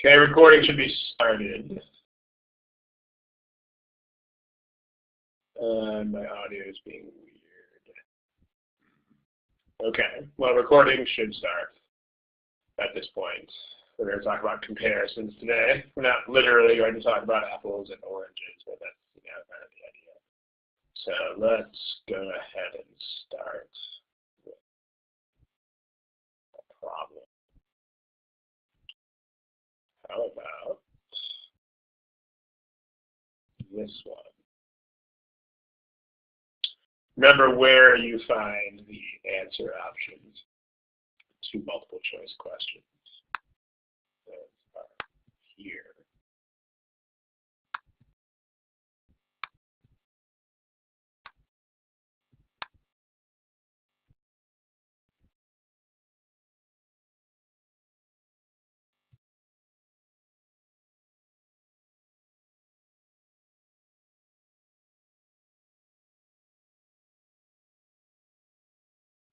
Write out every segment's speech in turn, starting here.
Okay, recording should be started. My audio is being weird. Okay, well, recording should start at this point. We're going to talk about comparisons today. We're not literally going to talk about apples and oranges, but that's kind of the idea. So let's go ahead and start with a problem. How about this one? Remember where you find the answer options to multiple choice questions. Those are here.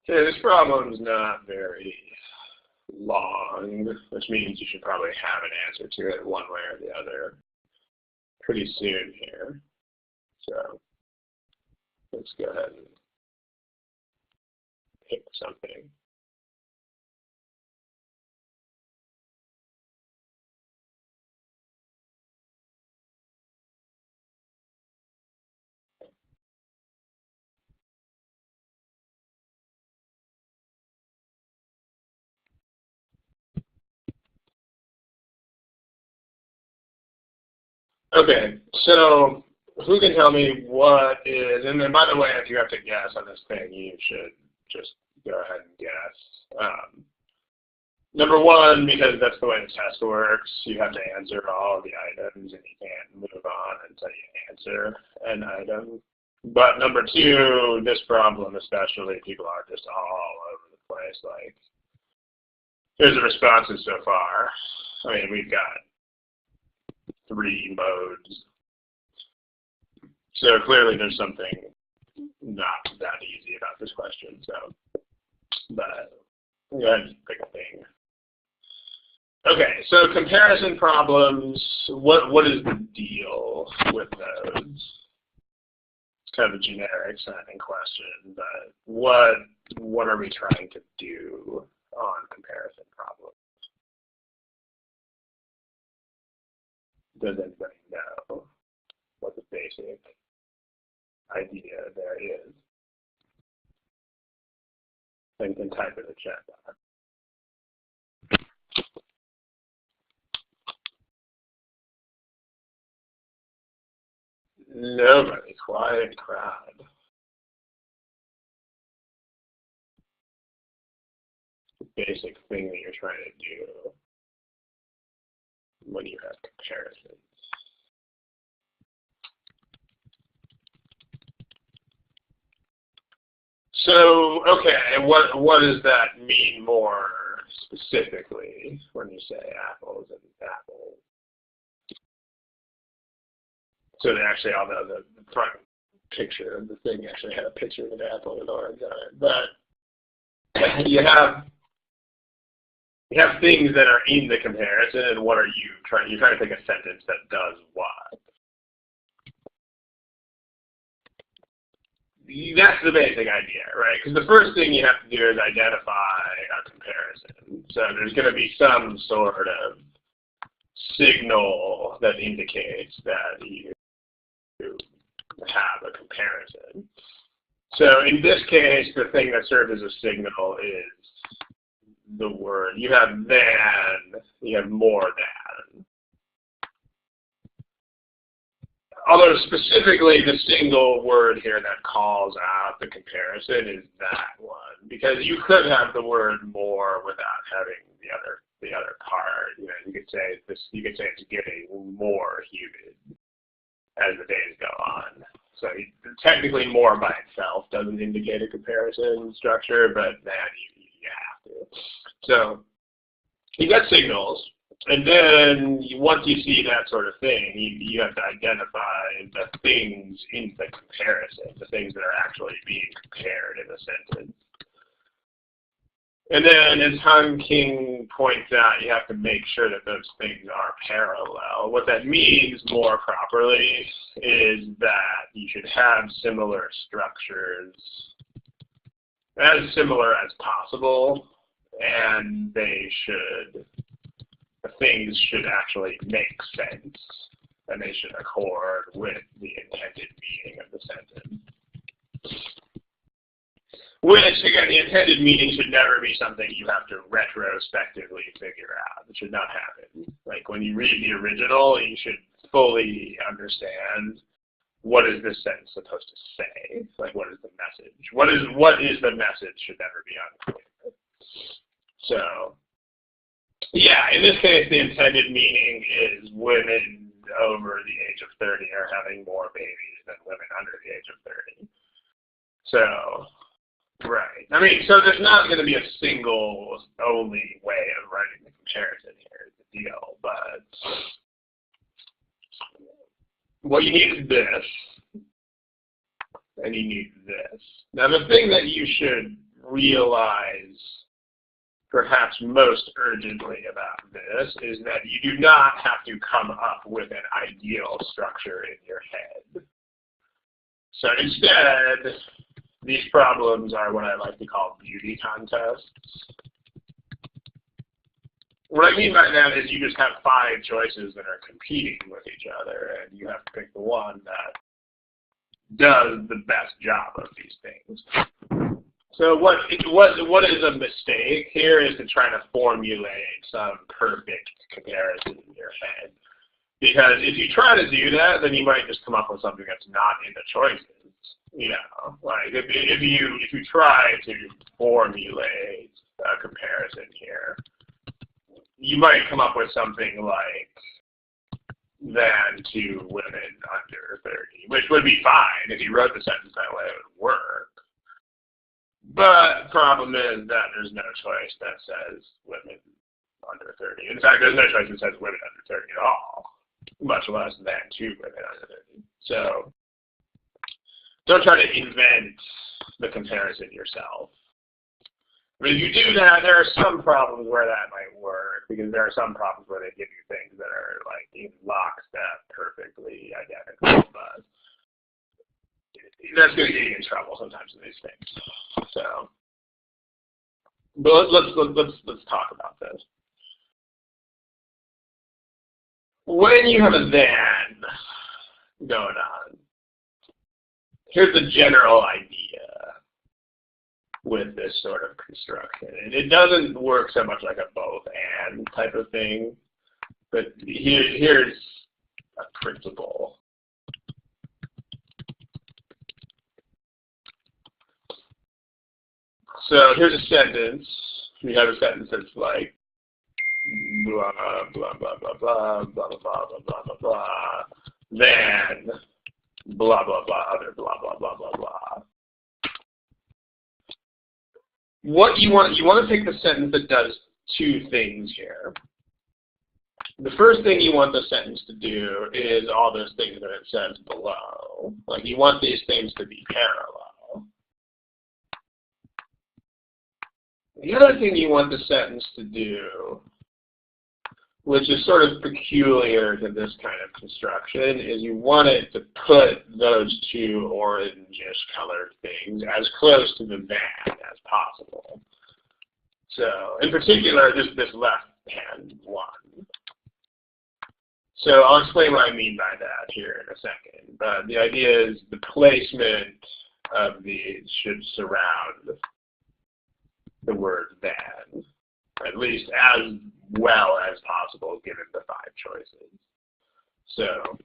Okay, this problem is not very long, which means you should probably have an answer to it one way or the other pretty soon here. So let's go ahead and pick something. Okay, so who can tell me what is, and then by the way, if you have to guess on this thing, you should just go ahead and guess. Number one, because that's the way the test works, you have to answer all of the items and you can't move on until you answer an item. But number two, this problem especially, people are just all over the place. Like, here's the responses so far. I mean, we've got 3 modes. So clearly there's something not that easy about this question. So, but go ahead and pick a thing. Okay, so comparison problems, what is the deal with those? It's kind of a generic sounding question, but what are we trying to do on comparison problems? Does anybody know what the basic idea there is? So you can type in the chat box. Nobody, quiet crowd. The basic thing that you're trying to do when you have comparisons. So, okay, what does that mean more specifically when you say apples and apples? So they actually, although the front picture of the thing actually had a picture of an apple and orange on it, but you have things that are in the comparison, and what are you trying? You're trying to pick a sentence that does what? That's the basic idea, right? Because the first thing you have to do is identify a comparison. So there's going to be some sort of signal that indicates that you have a comparison. So in this case, the thing that serves as a signal is the word. You have than, you have more than. Although specifically the single word here that calls out the comparison is that one, because you could have the word more without having the other part. You know, you could say it's getting more humid as the days go on. So technically more by itself doesn't indicate a comparison structure, but then you have to. So you got signals. And then once you see that sort of thing, you have to identify the things in the comparison, the things that are actually being compared in a sentence. And then, as Han King points out, you have to make sure that those things are parallel. What that means more properly is that you should have similar structures, as similar as possible, and the things should actually make sense, and they should accord with the intended meaning of the sentence. Which, again, the intended meaning should never be something you have to retrospectively figure out. It should not happen. Like, when you read the original, you should fully understand, what is this sentence supposed to say? Like, what is the message? What is the message should never be unclear. So, yeah, in this case, the intended meaning is women over the age of 30 are having more babies than women under the age of 30. So, right. I mean, so there's not going to be a single only way of writing the comparison here is the deal, but what you need is this, and you need this. Now, the thing that you should realize perhaps most urgently about this is that you do not have to come up with an ideal structure in your head. So instead, these problems are what I like to call beauty contests. What I mean by that is you just have 5 choices that are competing with each other, and you have to pick the one that does the best job of these things. So what is a mistake here is to try to formulate some perfect comparison in your head. Because if you try to do that, then you might just come up with something that's not in the choices. You know, like if you try to formulate a comparison here, you might come up with something like than to women under 30, which would be fine if you wrote the sentence that way. It would work. But the problem is that there's no choice that says women under 30. In fact, there's no choice that says women under 30 at all, much less than to women under 30. So don't try to invent the comparison yourself. I mean, if you do that, there are some problems where that might work, because there are some problems where they give you things that are like in lockstep, perfectly identical, but that's going to get you in trouble sometimes in these things. So, but let's talk about this. When you have a then going on, here's the general idea with this sort of construction. And it doesn't work so much like a both and type of thing, but here's a principle. So here's a sentence. We have a sentence that's like blah blah blah blah blah blah blah blah blah blah blah, then blah blah blah other blah blah blah blah blah. What you want to take the sentence that does 2 things here. The first thing you want the sentence to do is all those things that it says below. Like, you want these things to be parallel. The other thing you want the sentence to do, which is sort of peculiar to this kind of construction, is you want it to put those 2 orangish colored things as close to the than as possible. So, in particular, this left-hand one. So I'll explain what I mean by that here in a second. But the idea is the placement of these should surround the word than, at least as well as possible given the 5 choices. So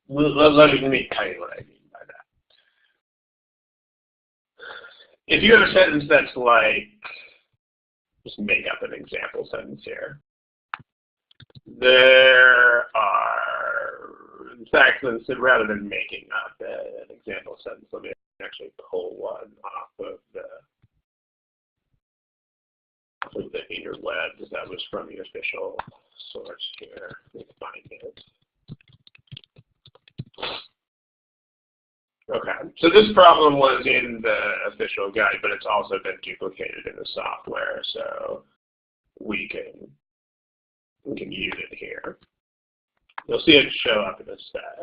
let me tell you what I mean by that. If you have a sentence that's like, just make up an example sentence here. There are, in fact, rather than making up an example sentence, let me actually pull one off of the interwebs that was from the official source here. Let me find it. Okay, so this problem was in the official guide, but it's also been duplicated in the software, so we can use it here. You'll see it show up in the set.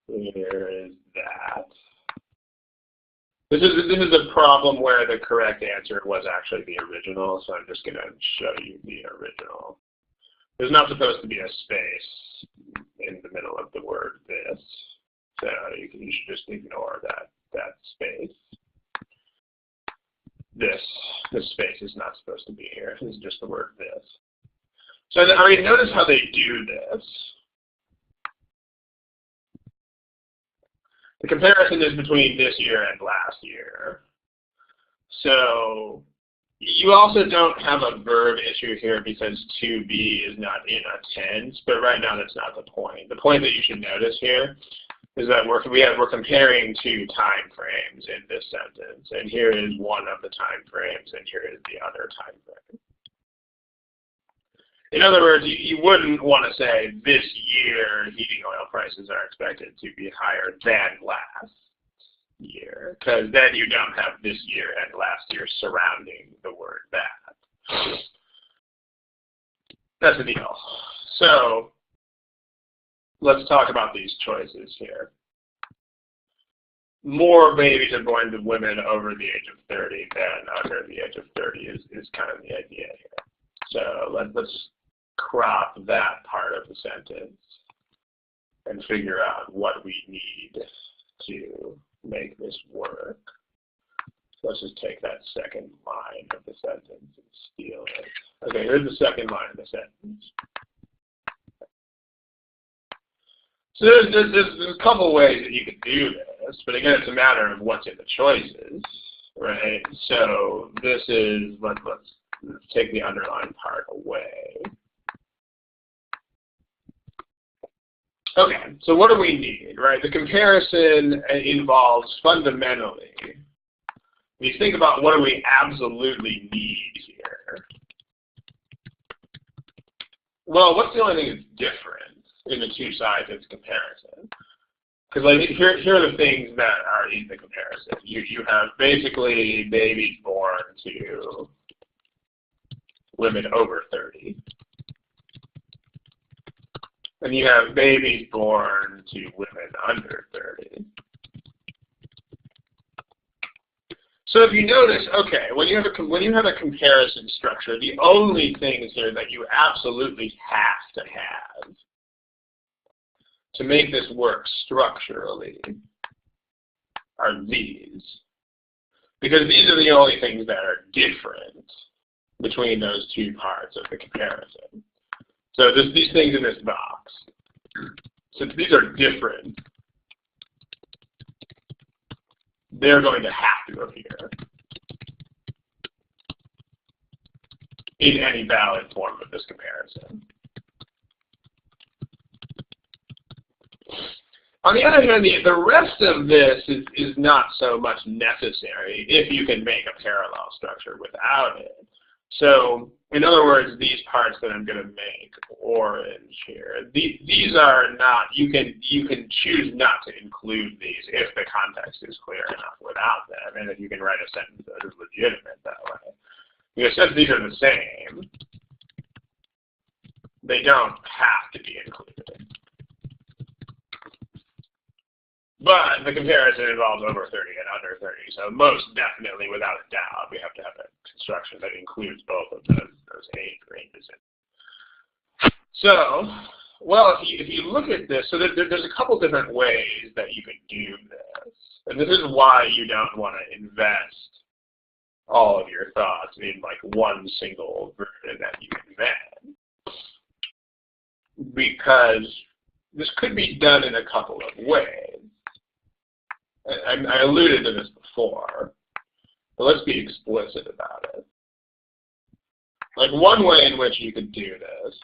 Here is that. This is a problem where the correct answer was actually the original, so I'm just going to show you the original. There's not supposed to be a space in the middle of the word this, so you should just ignore that space. This space is not supposed to be here. This is just the word this. So I mean, notice how they do this. The comparison is between this year and last year. So you also don't have a verb issue here because to be is not in a tense, but right now that's not the point. The point that you should notice here is that we're comparing two time frames in this sentence, and here is one of the time frames, and here is the other time frame. In other words, you wouldn't want to say this year heating oil prices are expected to be higher than last year, because then you don't have this year and last year surrounding the word that. That's the deal. So let's talk about these choices here. More babies are born to women over the age of 30 than under the age of 30 is kind of the idea here. So let's crop that part of the sentence and figure out what we need to make this work. So let's just take that second line of the sentence and steal it. Okay, here's the second line of the sentence. So there's a couple ways that you could do this, but again, it's a matter of what's in the choices, right? So this is, let's take the underlined part away. Okay, so what do we need, right? The comparison involves fundamentally, when you think about what do we absolutely need here, well, what's the only thing that's different in the two sides of the comparison? Because like, here are the things that are in the comparison. You have basically babies born to women over 30. And you have babies born to women under 30. So if you notice, okay, when you have a comparison structure, the only things here that you absolutely have to have to make this work structurally are these. Because these are the only things that are different between those two parts of the comparison. So these things in this box, since these are different, they're going to have to appear in any valid form of this comparison. On the other hand, the rest of this is not so much necessary if you can make a parallel structure without it. So, in other words, these parts that I'm going to make orange here, these are not, you can choose not to include these if the context is clear enough without them, and then you can write a sentence that is legitimate that way. Because since these are the same, they don't have to be included. But the comparison involves over 30 and under 30, so most definitely, without a doubt, we have to have a construction that includes both of those age ranges. So, well, if you look at this, so there's a couple different ways that you could do this, and this is why you don't want to invest all of your thoughts in like one single version that you invent, because this could be done in a couple of ways. I alluded to this before, but let's be explicit about it. Like one way in which you could do this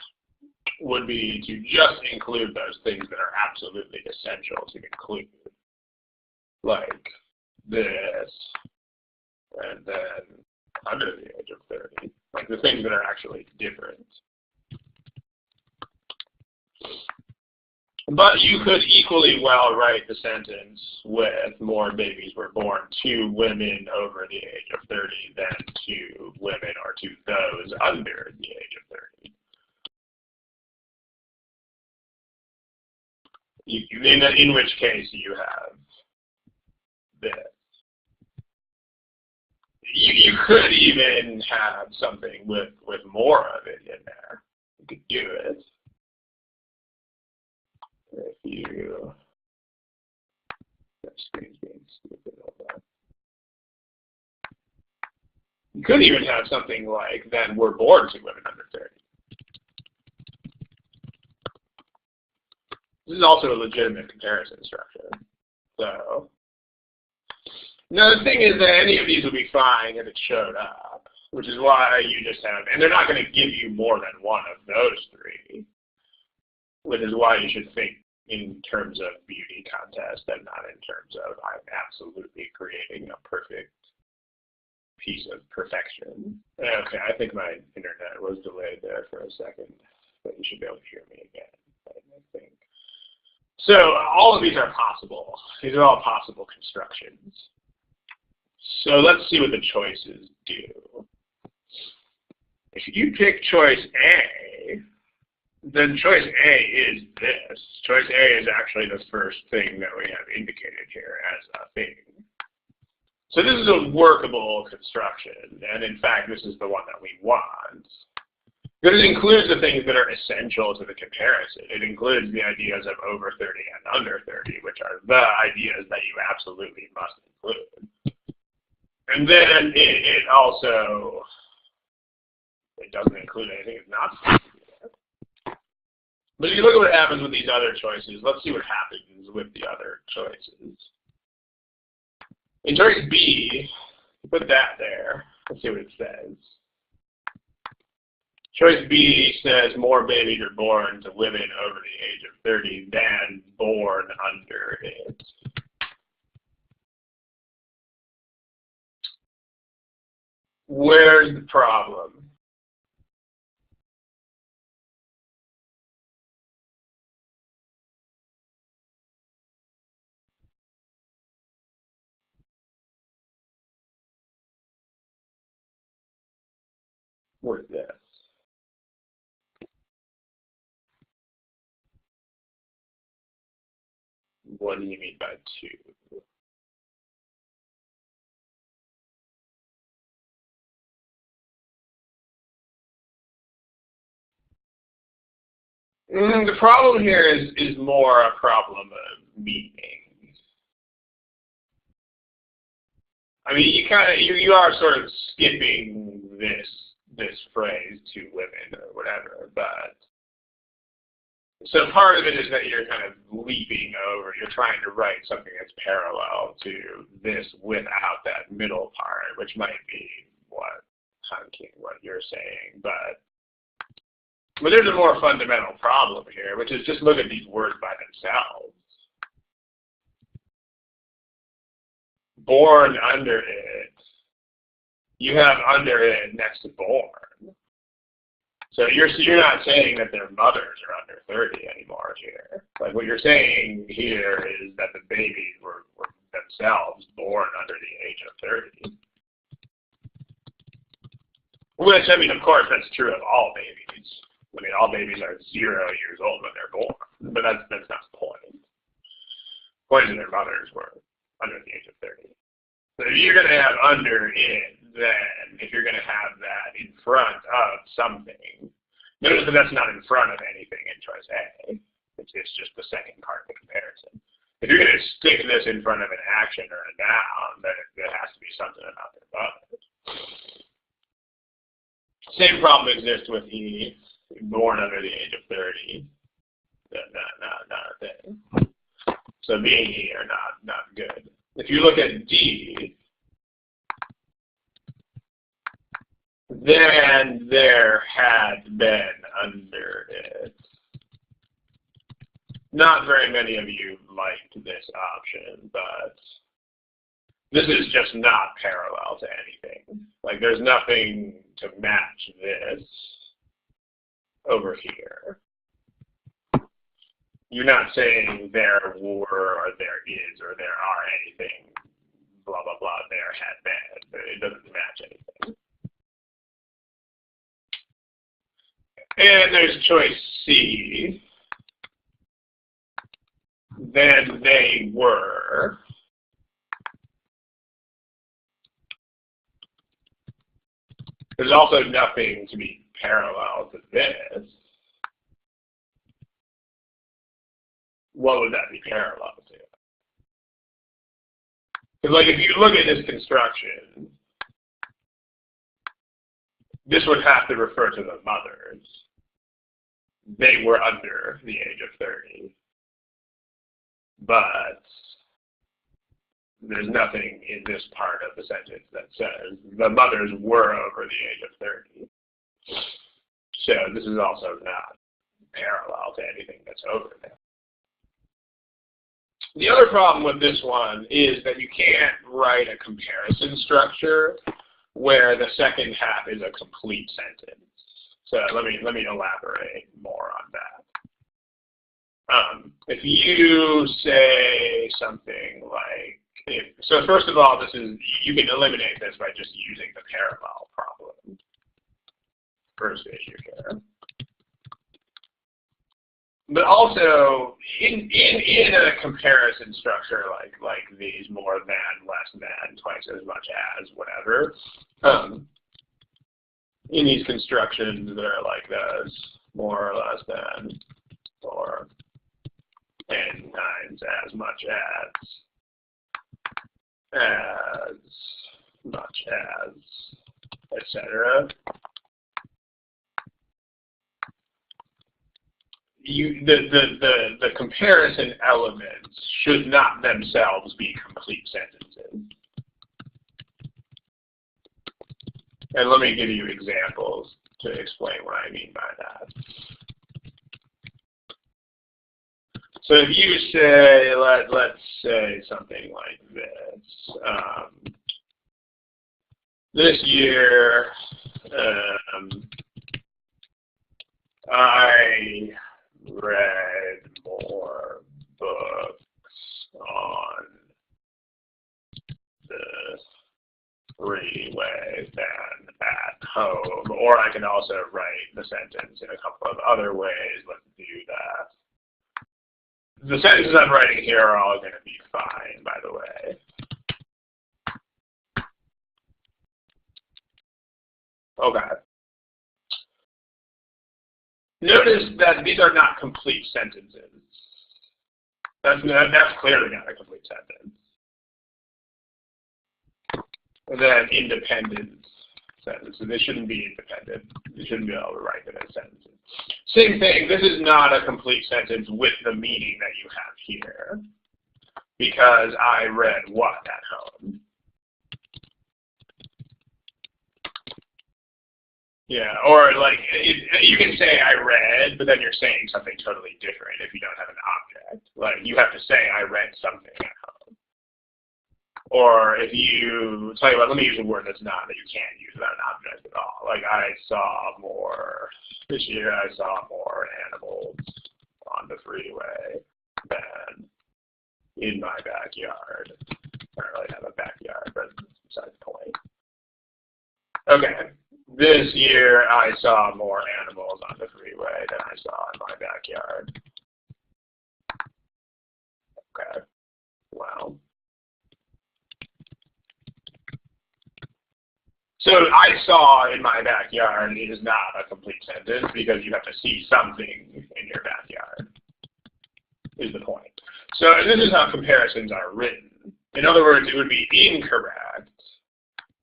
would be to just include those things that are absolutely essential to include, like this, and then under the age of 30, like the things that are actually different. But you could equally well write the sentence with more babies were born to women over the age of 30 than to women or to those under the age of 30. In which case you have this. You could even have something with more of it in there. You could do it. If you, that screen's being stupid, hold on. You could even have something like, then we're born to women under 30. This is also a legitimate comparison structure. So, now the thing is that any of these would be fine if it showed up, which is why you just have, and they're not going to give you more than one of those three, which is why you should think in terms of beauty contest and not in terms of I'm absolutely creating a perfect piece of perfection. Okay, I think my internet was delayed there for a second, but you should be able to hear me again, I think. So all of these are possible. These are all possible constructions. So let's see what the choices do. If you pick choice A, then choice A is this. Choice A is actually the first thing that we have indicated here as a thing. So this is a workable construction, and in fact, this is the one that we want. Because it includes the things that are essential to the comparison. It includes the ideas of over 30 and under 30, which are the ideas that you absolutely must include. And then it also, it doesn't include anything it's not supposed to be there. But if you look at what happens with these other choices, let's see what happens with the other choices. In choice B, put that there. Let's see what it says. Choice B says more babies are born to women over the age of 30 than born under it. Where's the problem? Where's this? What do you mean by two? The problem here is more a problem of meaning. I mean, you are sort of skipping this phrase to women or whatever, but so part of it is that you're kind of leaping over. You're trying to write something that's parallel to this without that middle part, which might be what you're saying, but there's a more fundamental problem here, which is just look at these words by themselves. Born under it, you have under it next to born. So you're not saying that their mothers are under 30 anymore here. Like what you're saying here is that the babies were themselves born under the age of 30. Which, I mean, of course, that's true of all babies. I mean, all babies are 0 years old when they're born, but that's not the point. The point is their mothers were under the age of 30. So if you're going to have under it, then if you're going to have that in front of something, notice that that's not in front of anything in choice A. It's just the second part of the comparison. If you're going to stick this in front of an action or a noun, then there has to be something about their mothers. Same problem exists with E. Born under the age of 30, not a thing. So being here, not good. If you look at D, then there had been under it. Not very many of you liked this option, but this is just not parallel to anything. Like there's nothing to match this over here. You're not saying there were or there is or there are anything, blah, blah, blah, there had been. It doesn't match anything. And there's choice C. Then they were. There's also nothing to be parallel to this. What would that be parallel to? Because like if you look at this construction, this would have to refer to the mothers. They were under the age of 30. But there's nothing in this part of the sentence that says the mothers were over the age of 30. So this is also not parallel to anything that's over there. The other problem with this one is that you can't write a comparison structure where the second half is a complete sentence. So let me elaborate more on that. If you say something like, so first of all, you can eliminate this by just using the parallel problem. First issue here. But also, in a comparison structure like these, more than, less than, twice as much as, whatever, in these constructions that are like this, more or less than, or 10 times as much as, etc. The comparison elements should not themselves be complete sentences. And let me give you examples to explain what I mean by that. So if you say, let's say something like this. This year, I read more books on the freeway than at home. Or I can also write the sentence in a couple of other ways. Let's do that. The sentences I'm writing here are all going to be fine, by the way. Okay. Notice that these are not complete sentences. That's clearly not a complete sentence. And then independent sentences. They shouldn't be independent. You shouldn't be able to write them as sentences. Same thing, this is not a complete sentence with the meaning that you have here. Because I read what at home? Yeah, or like, you can say I read, but then you're saying something totally different if you don't have an object. Like, you have to say I read something at home. Or if you, tell you what, let me use a word that you can't use without an object at all. Like, this year I saw more animals on the freeway than in my backyard. I don't really have a backyard, but besides the point. Okay. This year, I saw more animals on the freeway than I saw in my backyard. Okay. Well. So I saw in my backyard is not a complete sentence because you have to see something in your backyard, is the point. So this is how comparisons are written. In other words, it would be incorrect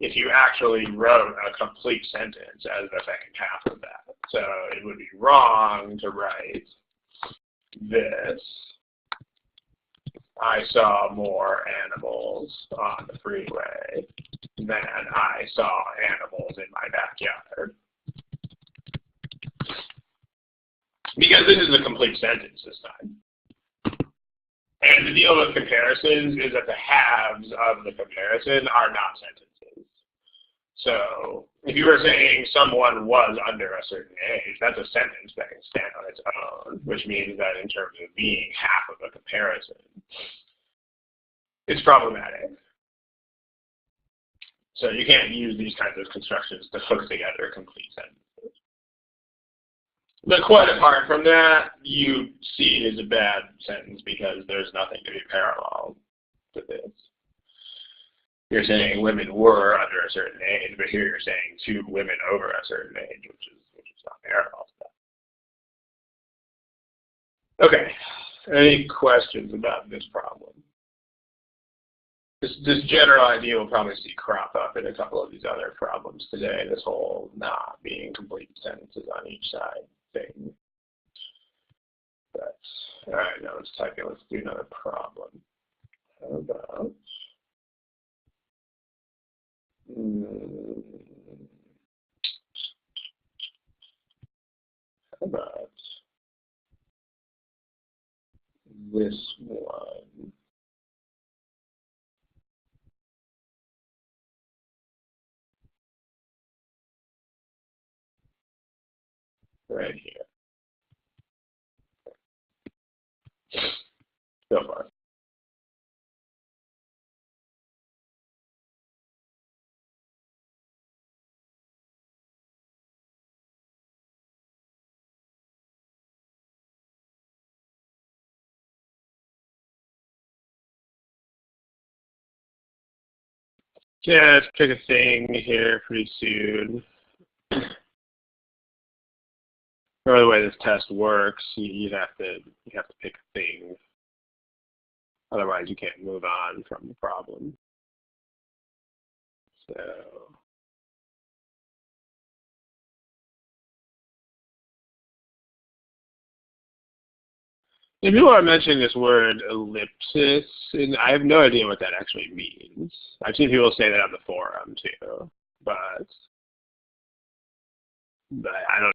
if you actually wrote a complete sentence as the second half of that. So it would be wrong to write this. I saw more animals on the freeway than I saw animals in my backyard. Because this is a complete sentence this time. And the deal with comparisons is that the halves of the comparison are not sentences. So if you were saying someone was under a certain age, that's a sentence that can stand on its own, which means that in terms of being half of a comparison, it's problematic. So you can't use these kinds of constructions to hook together complete sentences. But quite apart from that, you see it as a bad sentence because there's nothing to be parallel to this. You're saying women were under a certain age, but here you're saying two women over a certain age, which is not parallel to that. Okay. Any questions about this problem? This general idea we'll probably see crop up in a couple of these other problems today, this whole not being complete sentences on each side thing. But, all right, now let's type it. Let's do another problem. How about, this one? Right here. So far. Yeah, let's pick a thing here pretty soon. Or the way this test works, you have to pick a thing. Otherwise, you can't move on from the problem. So if people are mentioning this word ellipsis, and I have no idea what that actually means. I've seen people say that on the forum too, but I don't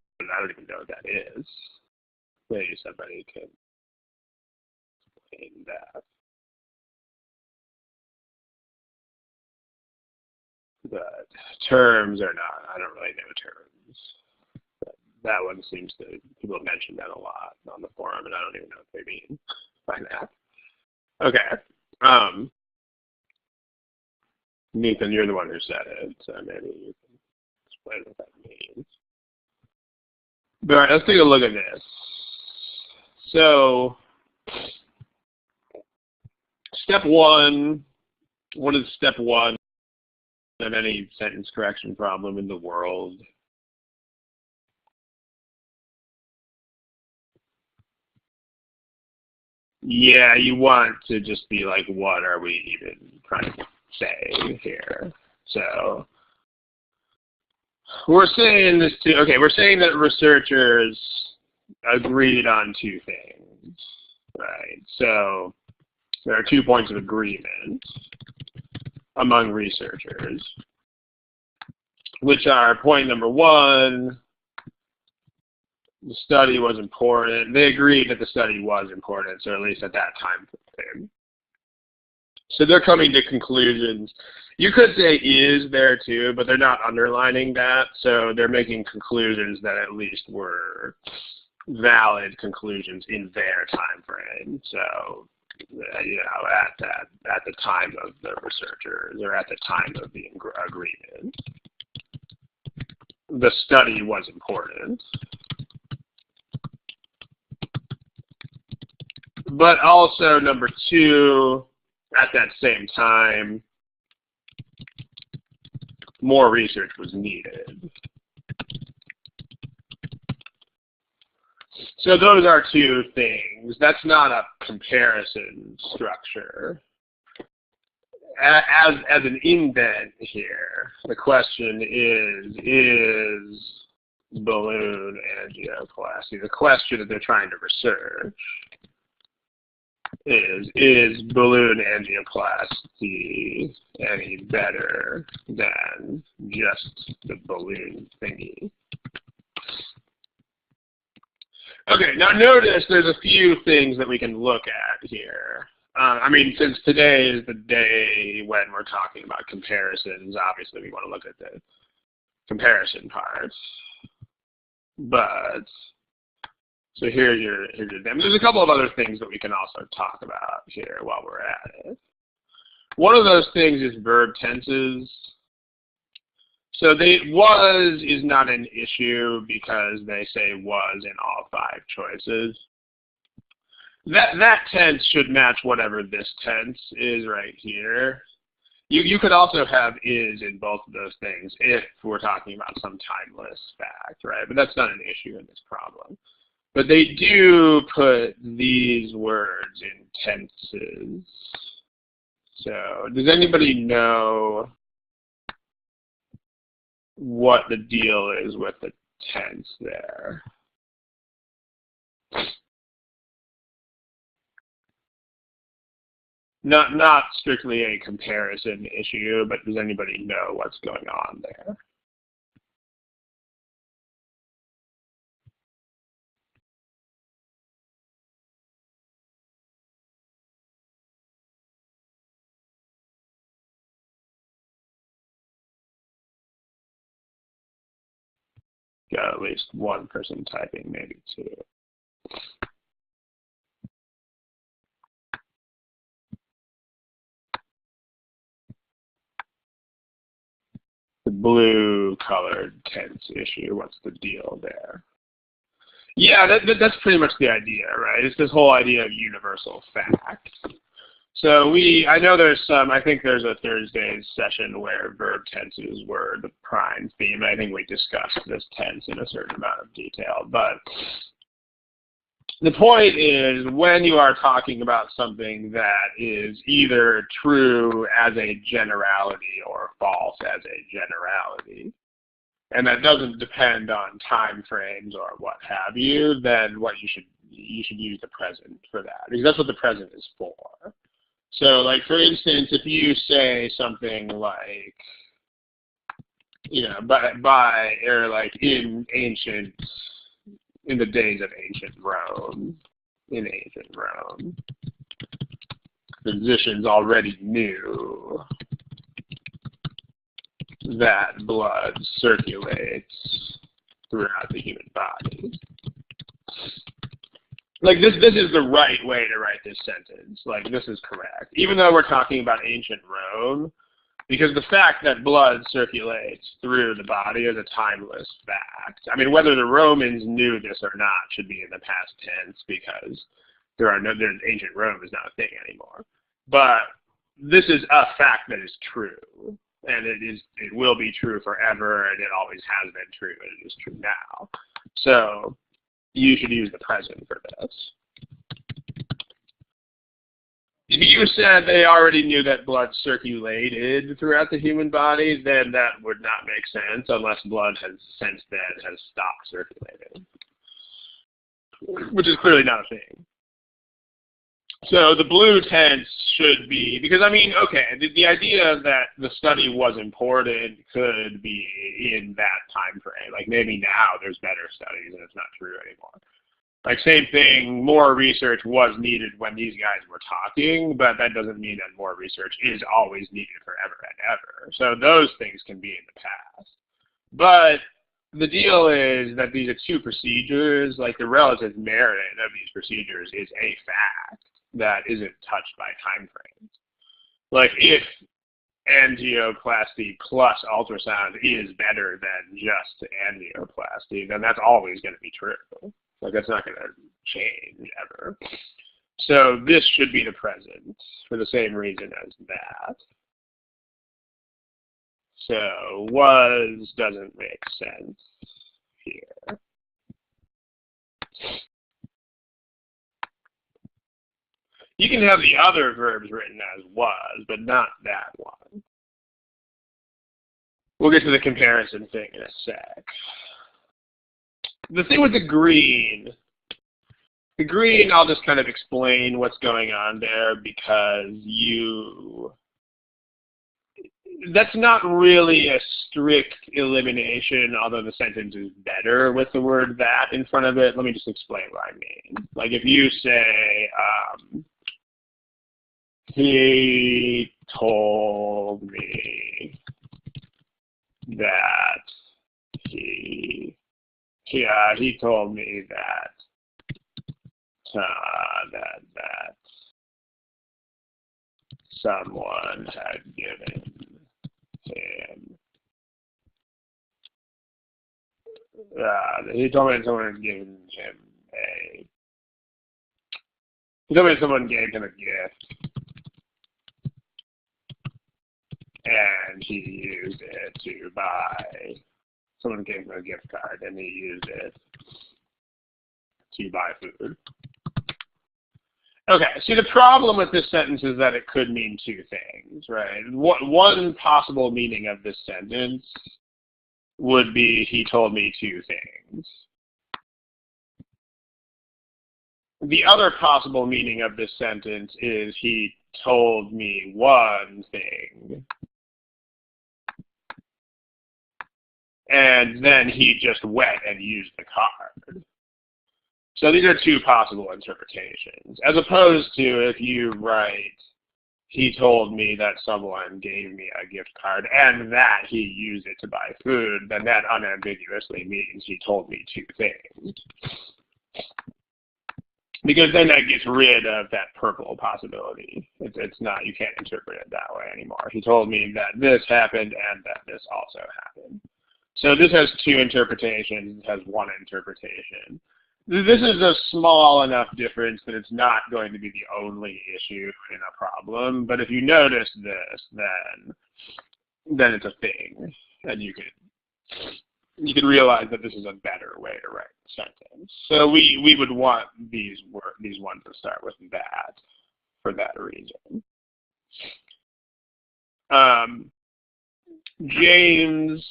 even know what that is. Maybe somebody can explain that. But terms are not, I don't really know terms. But that one seems to, people mention that a lot on the forum, and I don't even know what they mean by that. Okay. Nathan, you're the one who said it, so maybe you can explain what that means. But all right, let's take a look at this. So, step one, what is step one of any sentence correction problem in the world? Yeah, you want to just be like, what are we even trying to say here? So we're saying this too. Okay, we're saying that researchers agreed on two things, right? So there are 2 points of agreement among researchers, which are point number one, the study was important. They agreed that the study was important, so at least at that time frame. So they're coming to conclusions. You could say is there too, but they're not underlining that, so they're making conclusions that at least were valid conclusions in their time frame. So, you know, at the time of the researchers or at the time of the agreement, the study was important. But also, number two, at that same time, more research was needed. So those are two things. That's not a comparison structure. As an indent here, the question is balloon angioplasty? The question that they're trying to research is balloon angioplasty any better than just the balloon thingy? Okay, now notice there's a few things that we can look at here. I mean, since today is the day when we're talking about comparisons, obviously we want to look at the comparison parts. But, so here's your them. There's a couple of other things that we can also talk about here while we're at it. One of those things is verb tenses. So was is not an issue because they say was in all 5 choices. That tense should match whatever this tense is right here. You could also have is in both of those things if we're talking about some timeless fact, right? But that's not an issue in this problem. But they do put these words in tenses. So does anybody know what the deal is with the tense there? Not strictly a comparison issue, but does anybody know what's going on there? Got at least one person typing, maybe 2. The blue colored tense issue, what's the deal there? Yeah, that's pretty much the idea, right? It's this whole idea of universal fact. So I know there's I think there's a Thursday session where verb tenses were the prime theme. I think we discussed this tense in a certain amount of detail. But the point is, when you are talking about something that is either true as a generality or false as a generality, and that doesn't depend on time frames or what have you, then you should use the present for that, because that's what the present is for. So, like, for instance, if you say something like, or like in the days of ancient Rome, physicians already knew that blood circulates throughout the human body. Like, this is the right way to write this sentence. Like, this is correct. Even though we're talking about ancient Rome, because the fact that blood circulates through the body is a timeless fact. I mean, whether the Romans knew this or not should be in the past tense, because ancient Rome is not a thing anymore. But this is a fact that is true, and it will be true forever, and it always has been true, and it is true now. So you should use the present for this. If you said they already knew that blood circulated throughout the human body, then that would not make sense unless blood has since then stopped circulating, which is clearly not a thing. So the blue tense should be, because I mean, okay, the idea that the study was important could be in that time frame. Like, maybe now there's better studies and it's not true anymore. Like, same thing, more research was needed when these guys were talking, but that doesn't mean that more research is always needed forever and ever. So those things can be in the past. But the deal is that these are 2 procedures. Like, the relative merit of these procedures is a fact that isn't touched by time frames. Like, if angioplasty plus ultrasound is better than just angioplasty, then that's always going to be true. Like, that's not going to change ever. So this should be the present for the same reason as that. So was doesn't make sense here. You can have the other verbs written as was, but not that one. We'll get to the comparison thing in a sec. The thing with the green, I'll just kind of explain what's going on there, because that's not really a strict elimination, although the sentence is better with the word that in front of it. Let me just explain what I mean. Like, if you say, He told me that he told me that that someone had given him. He told me that someone had given him a. He told me that someone gave him a gift, and he used it to buy. Someone gave him a gift card, and he used it to buy food. Okay, see, the problem with this sentence is that it could mean two things, right? One possible meaning of this sentence would be he told me two things. The other possible meaning of this sentence is he told me one thing, and then he just went and used the card. So these are two possible interpretations, as opposed to if you write, he told me that someone gave me a gift card and that he used it to buy food, then that unambiguously means he told me two things. Because then that gets rid of that purple possibility. It's not, you can't interpret it that way anymore. He told me that this happened and that this also happened. So this has two interpretations, it has one interpretation. This is a small enough difference that it's not going to be the only issue in a problem, but if you notice this, then it's a thing, and you could realize that this is a better way to write the sentence. So we would want these ones to start with that for that reason. James,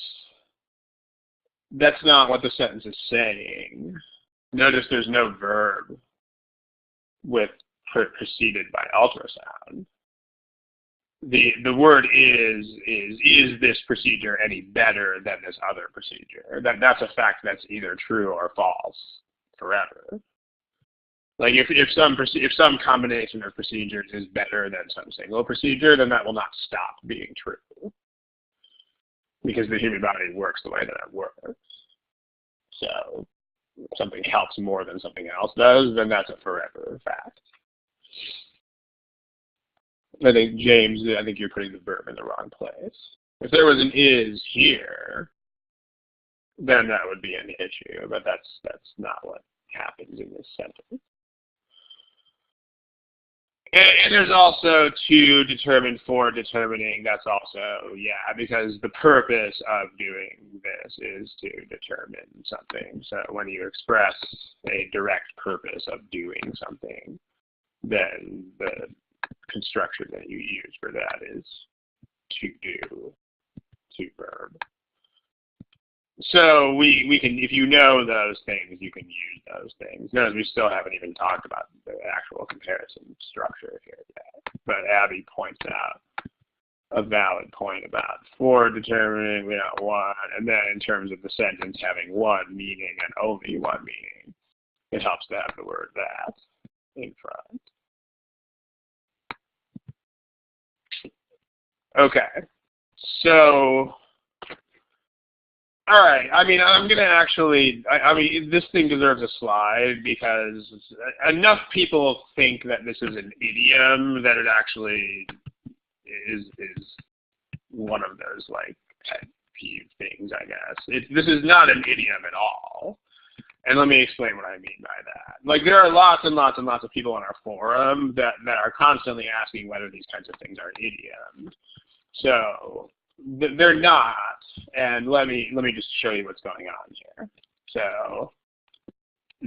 that's not what the sentence is saying. Notice there's no verb with preceded by ultrasound. The word is this procedure any better than this other procedure? That's a fact that's either true or false forever. Like if some combination of procedures is better than some single procedure, then that will not stop being true. Because the human body works the way that it works. So if something helps more than something else does, then that's a forever fact. I think, James, I think you're putting the verb in the wrong place. If there was an is here, then that would be an issue, but that's not what happens in this sentence. And there's also to determine for determining. That's also, yeah, because the purpose of doing this is to determine something. So when you express a direct purpose of doing something, then the construction that you use for that is to do, to verb. So we can, if you know those things, you can use those things. Notice we still haven't even talked about the actual comparison structure here yet. But Abby points out a valid point about for determining, we got one, and then in terms of the sentence having one meaning and only one meaning, it helps to have the word that in front. Okay, so all right, I mean, I'm going to actually, I mean, this thing deserves a slide because enough people think that this is an idiom that it actually is one of those, like, pet peeve things, I guess. This is not an idiom at all. And let me explain what I mean by that. Like, there are lots and lots and lots of people on our forum that are constantly asking whether these kinds of things are idioms. So they're not, and let me just show you what's going on here. So,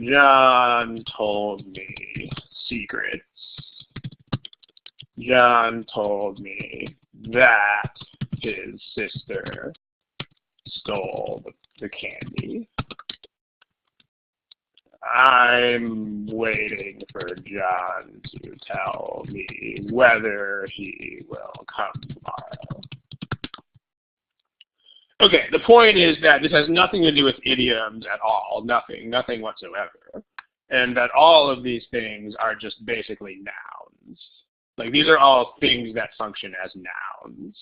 John told me secrets. John told me that his sister stole the candy. I'm waiting for John to tell me whether he will come tomorrow. Okay, the point is that this has nothing to do with idioms at all, nothing whatsoever. And that all of these things are just basically nouns. Like these are all things that function as nouns.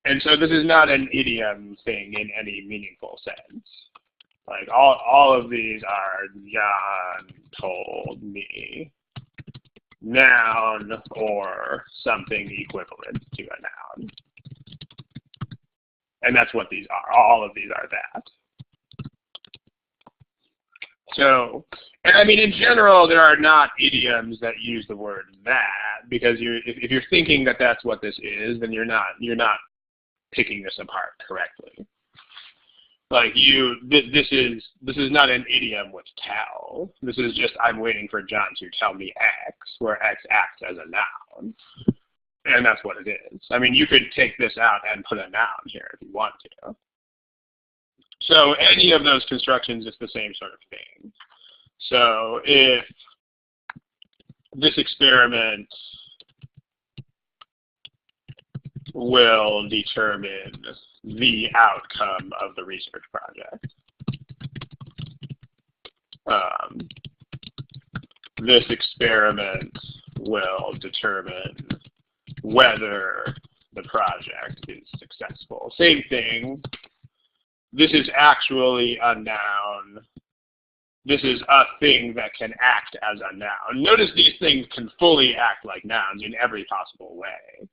And so this is not an idiom thing in any meaningful sense. Like all of these are John told me, noun or something equivalent to a noun. And that's what these are. All of these are that. So, and I mean, in general, there are not idioms that use the word that, because if you're thinking that that's what this is, then you're not picking this apart correctly. Like this is not an idiom with tell. This is just I'm waiting for John to tell me X, where X acts as a noun, and that's what it is. I mean, you could take this out and put a noun here if you want to. So any of those constructions is the same sort of thing. So if this experiment will determine the outcome of the research project, this experiment will determine whether the project is successful. Same thing. This is actually a noun. This is a thing that can act as a noun. Notice these things can fully act like nouns in every possible way.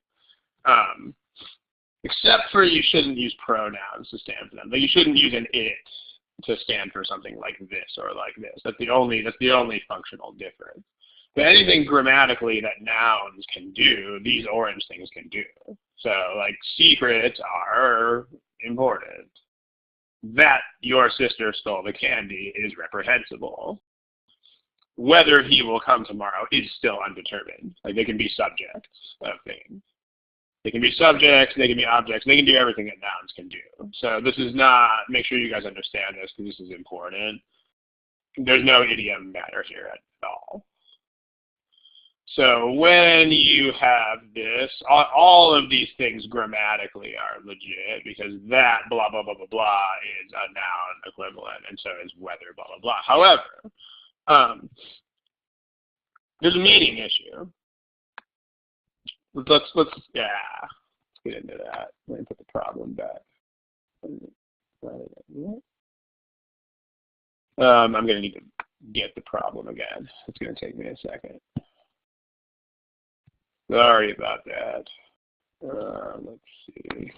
Except for you shouldn't use pronouns to stand for them. Like you shouldn't use an it to stand for something like this or like this. That's the only functional difference. But anything grammatically that nouns can do, these orange things can do. So like secrets are important. That your sister stole the candy is reprehensible. Whether he will come tomorrow is still undetermined. Like they can be subjects of things. They can be subjects, they can be objects, they can do everything that nouns can do. So this is not, make sure you guys understand this because this is important. There's no idiom matter here at all. So when you have this, all of these things grammatically are legit because that blah, blah, blah, blah, blah is a noun equivalent, and so is whether blah, blah, blah. However, there's a meaning issue. Let's get into that. Let me put the problem back. I'm going to need to get the problem again. It's going to take me a second. Sorry about that. Let's see.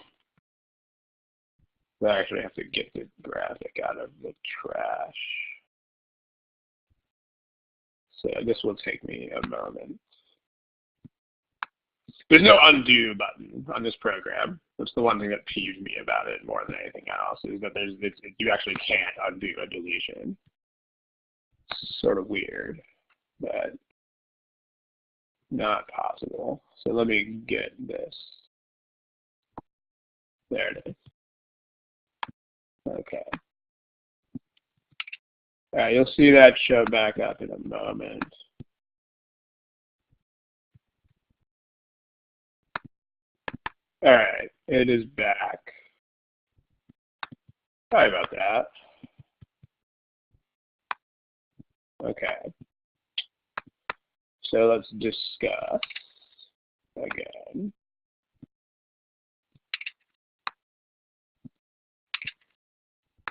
I actually have to get the graphic out of the trash. So this will take me a moment. There's no undo button on this program. That's the one thing that peeves me about it more than anything else, is that you actually can't undo a deletion. It's sort of weird, but not possible. So let me get this. There it is. Okay. All right, you'll see that show back up in a moment. All right, it is back. Sorry about that. Okay. So let's discuss again.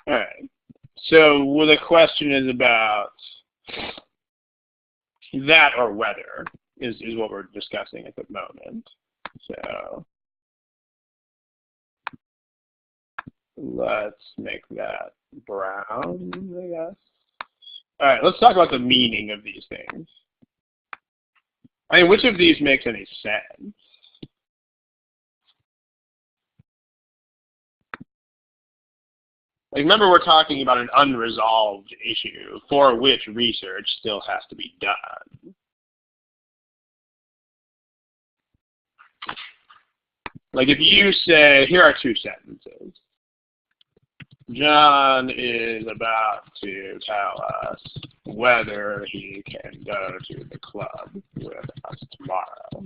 All right. So well, the question is about that or whether is what we're discussing at the moment. So let's make that brown, I guess. All right, let's talk about the meaning of these things. I mean, which of these makes any sense? Like, remember, we're talking about an unresolved issue for which research still has to be done. Like, if you say, here are two sentences. John is about to tell us whether he can go to the club with us tomorrow.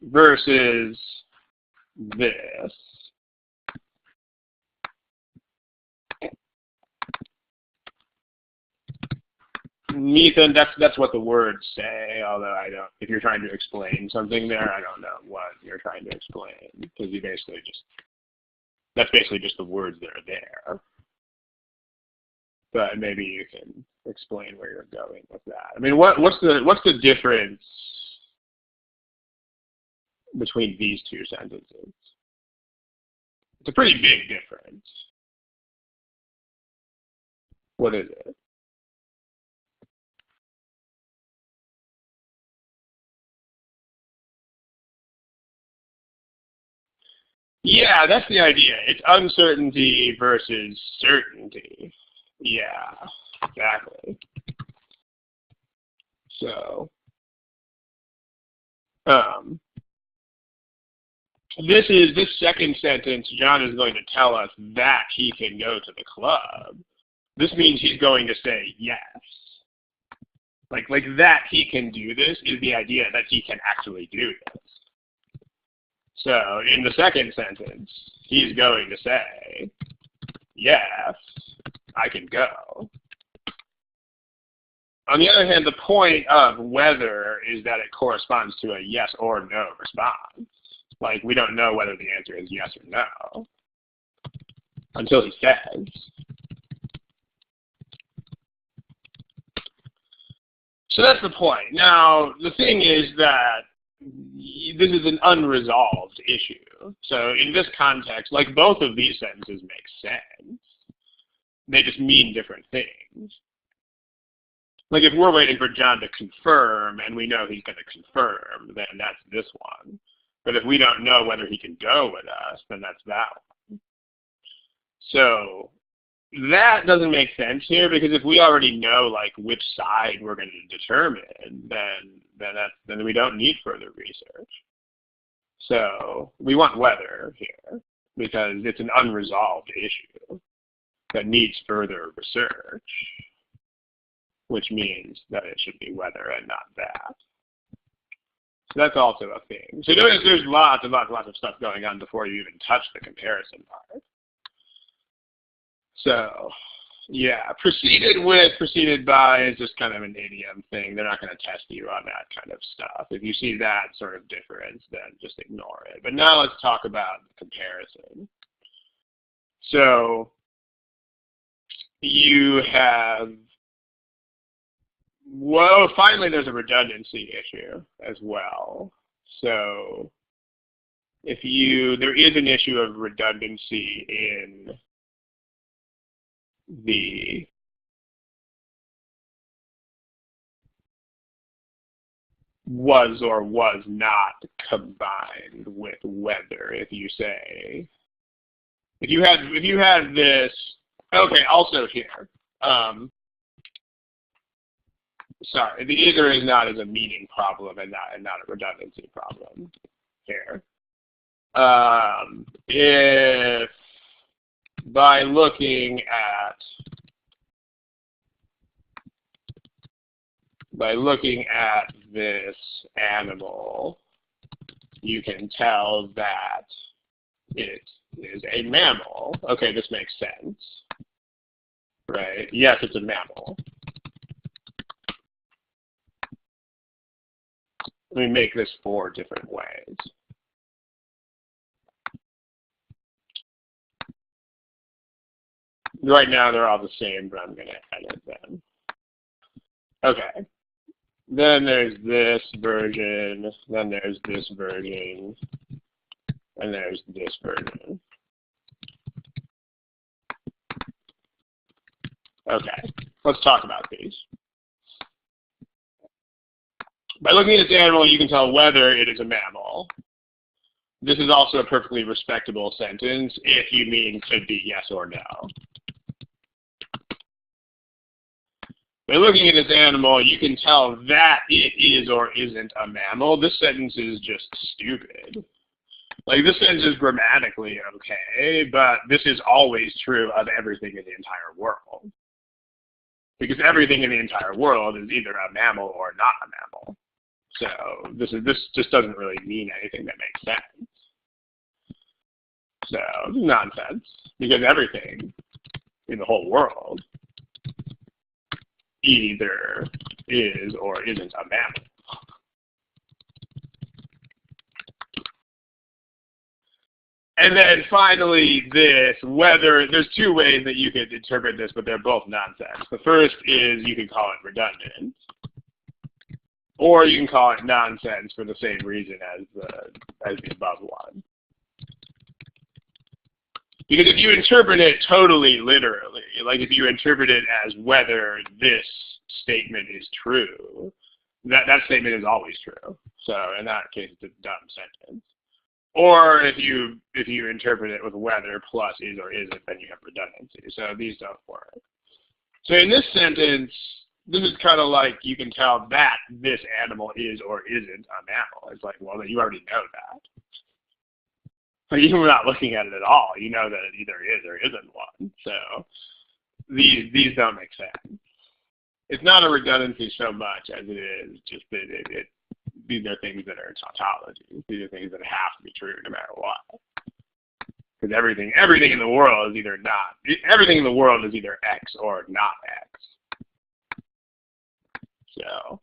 Versus this. Ethan, that's what the words say, although I don't, if you're trying to explain something there, I don't know what you're trying to explain, because you basically just, that's basically just the words that are there. But maybe you can explain where you're going with that. I mean, what's the difference between these two sentences? It's a pretty big difference. What is it? Yeah, that's the idea. It's uncertainty versus certainty. Yeah, exactly. So, this second sentence, John is going to tell us that he can go to the club. This means he's going to say yes. Like that he can do this is the idea that he can actually do this. So in the second sentence, he's going to say, yes, I can go. On the other hand, the point of whether is that it corresponds to a yes or no response. Like, we don't know whether the answer is yes or no until he says. So that's the point. Now, the thing is that this is an unresolved issue. So in this context, like, both of these sentences make sense. They just mean different things. Like, if we're waiting for John to confirm and we know he's going to confirm, then that's this one. But if we don't know whether he can go with us, then that's that one. So that doesn't make sense here, because if we already know like which side we're going to determine, then we don't need further research. So we want whether here because it's an unresolved issue that needs further research, which means that it should be whether and not that. So that's also a thing. So there's lots and lots of stuff going on before you even touch the comparison part. So, yeah, preceded by is just kind of an idiom thing. They're not going to test you on that kind of stuff. If you see that sort of difference, then just ignore it. But now let's talk about the comparison. So, you have, well, finally there's a redundancy issue as well. So, there is an issue of redundancy in the was or was not combined with whether. If you say, if you had this, okay, also here, sorry, the either is not is a meaning problem and not a redundancy problem here. If by looking at this animal, you can tell that it is a mammal. Okay, this makes sense, right? Yes, it's a mammal. Let me make this 4 different ways. Right now they're all the same, but I'm going to edit them. Okay. Then there's this version, then there's this version, and there's this version. Okay, let's talk about these. By looking at this animal, you can tell whether it is a mammal. This is also a perfectly respectable sentence if you mean could be yes or no. By looking at this animal, you can tell that it is or isn't a mammal. This sentence is just stupid. Like, this sentence is grammatically okay, but this is always true of everything in the entire world. Because everything in the entire world is either a mammal or not a mammal. So this just doesn't really mean anything that makes sense. So this is nonsense, because everything in the whole world either is or isn't a mammal. And then finally this, whether, there's two ways that you could interpret this, but they're both nonsense. The first is you can call it redundant, or you can call it nonsense for the same reason as the above one. Because if you interpret it totally literally, like if you interpret it as whether this statement is true, that statement is always true. So in that case, it's a dumb sentence. Or if you interpret it with whether plus is or isn't, then you have redundancy. So these don't work. So in this sentence, this is kind of like you can tell that this animal is or isn't a mammal. It's like, well, you already know that. But you're not looking at it at all. You know that it either is or isn't one. So these don't make sense. It's not a redundancy so much as it is just that these are things that are tautology. These are things that have to be true no matter what. Because everything in the world is either not. Everything in the world is either X or not X. So,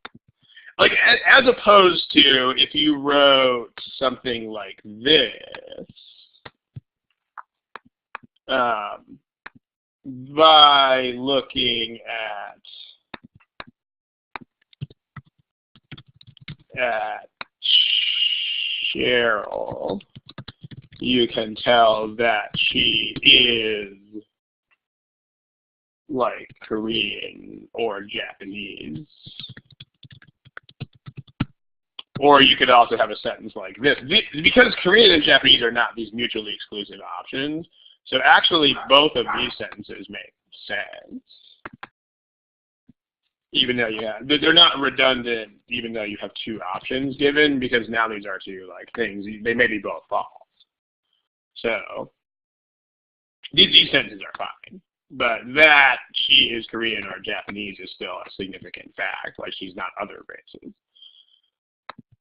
like, as opposed to if you wrote something like this, by looking at Cheryl, you can tell that she is like Korean or Japanese. Or you could also have a sentence like this. Because Korean and Japanese are not these mutually exclusive options, so actually both of these sentences make sense. Even though they're not redundant, even though you have two options given, because now these are two like things. They may be both false. So these sentences are fine. But that she is Korean or Japanese is still a significant fact, like she's not other races.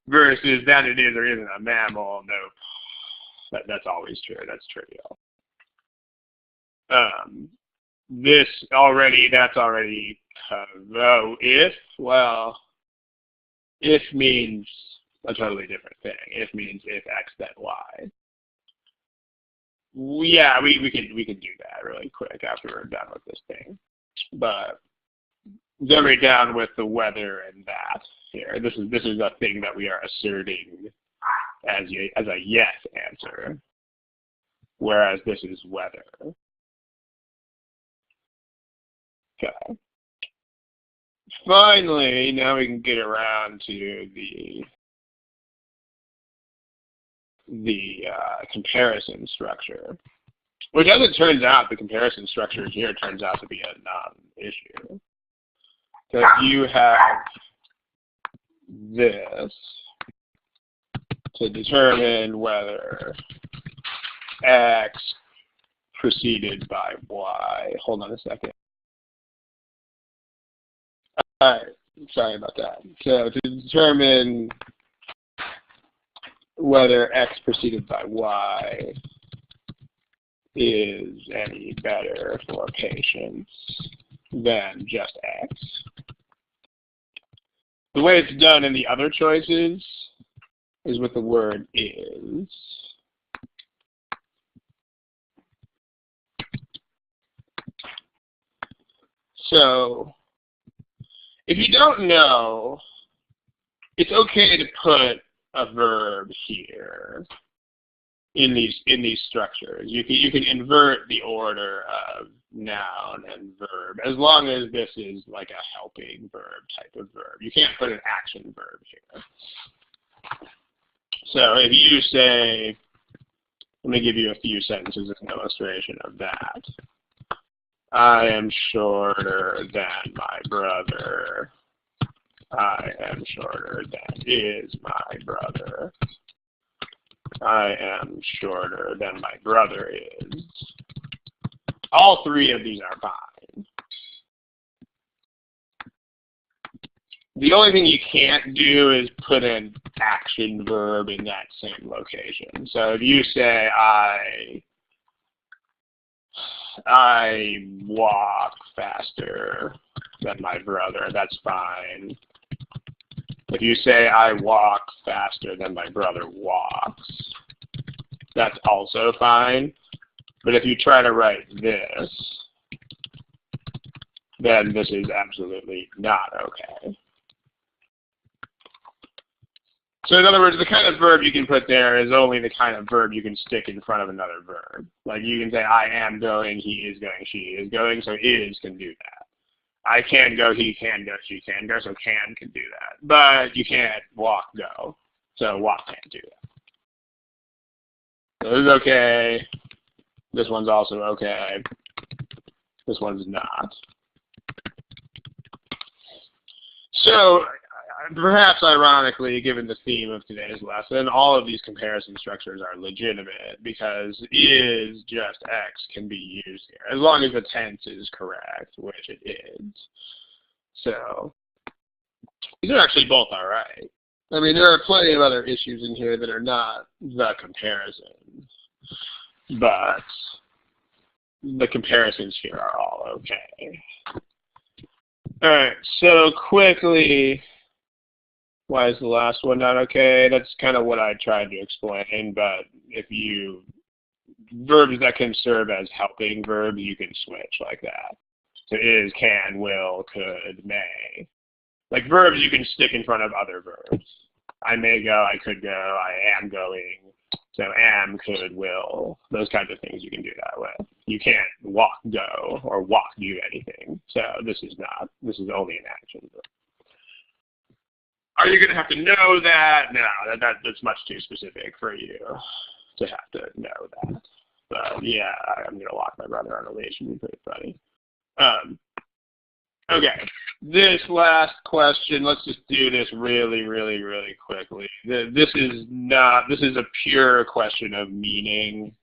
Versus that it is or isn't a mammal, nope. That's always true. That's trivial. That's already if means a totally different thing. If means if X then Y. Yeah, we can do that really quick after we're done with this thing. But then we're down with the whether and that here. This is a thing that we are asserting as a yes answer, whereas this is whether. Okay. Finally, now we can get around to the comparison structure, which, as it turns out, the comparison structure here turns out to be a non-issue. So you have this to determine whether X preceded by Y. Hold on a second. All right, sorry about that. So to determine whether X preceded by Y is any better for patients than just X. The way it's done in the other choices is with the word is. So if you don't know, it's okay to put a verb here in these structures. You can invert the order of noun and verb as long as this is like a helping verb type of verb. You can't put an action verb here. So if you say, let me give you a few sentences as an illustration of that. I am shorter than my brother. I am shorter than is my brother. I am shorter than my brother is. All three of these are fine. The only thing you can't do is put an action verb in that same location. So if you say I walk faster than my brother, that's fine. If you say I walk faster than my brother walks, that's also fine. But if you try to write this, then this is absolutely not okay. So in other words, the kind of verb you can put there is only the kind of verb you can stick in front of another verb. Like you can say, I am going, he is going, she is going, so is can do that. I can go, he can go, she can go, so can do that. But you can't walk, go, so walk can't do that. So this is okay. This one's also okay. This one's not. So, perhaps ironically, given the theme of today's lesson, all of these comparison structures are legitimate because is just X can be used here, as long as the tense is correct, which it is. So, these are actually both all right. I mean, there are plenty of other issues in here that are not the comparisons, but the comparisons here are all okay. All right, so quickly, why is the last one not okay? That's kind of what I tried to explain, but if you, verbs that can serve as helping verbs, you can switch like that. So is, can, will, could, may. Like verbs you can stick in front of other verbs. I may go, I could go, I am going. So am, could, will, those kinds of things you can do that with. You can't walk, go, or walk, do anything. So this is not, this is only an action verb. Are you going to have to know that? No, that's much too specific for you to have to know that. But yeah, I'm going to lock my brother on a leash and be pretty funny. Okay, this last question, let's just do this really, really, really quickly. This is a pure question of meaning.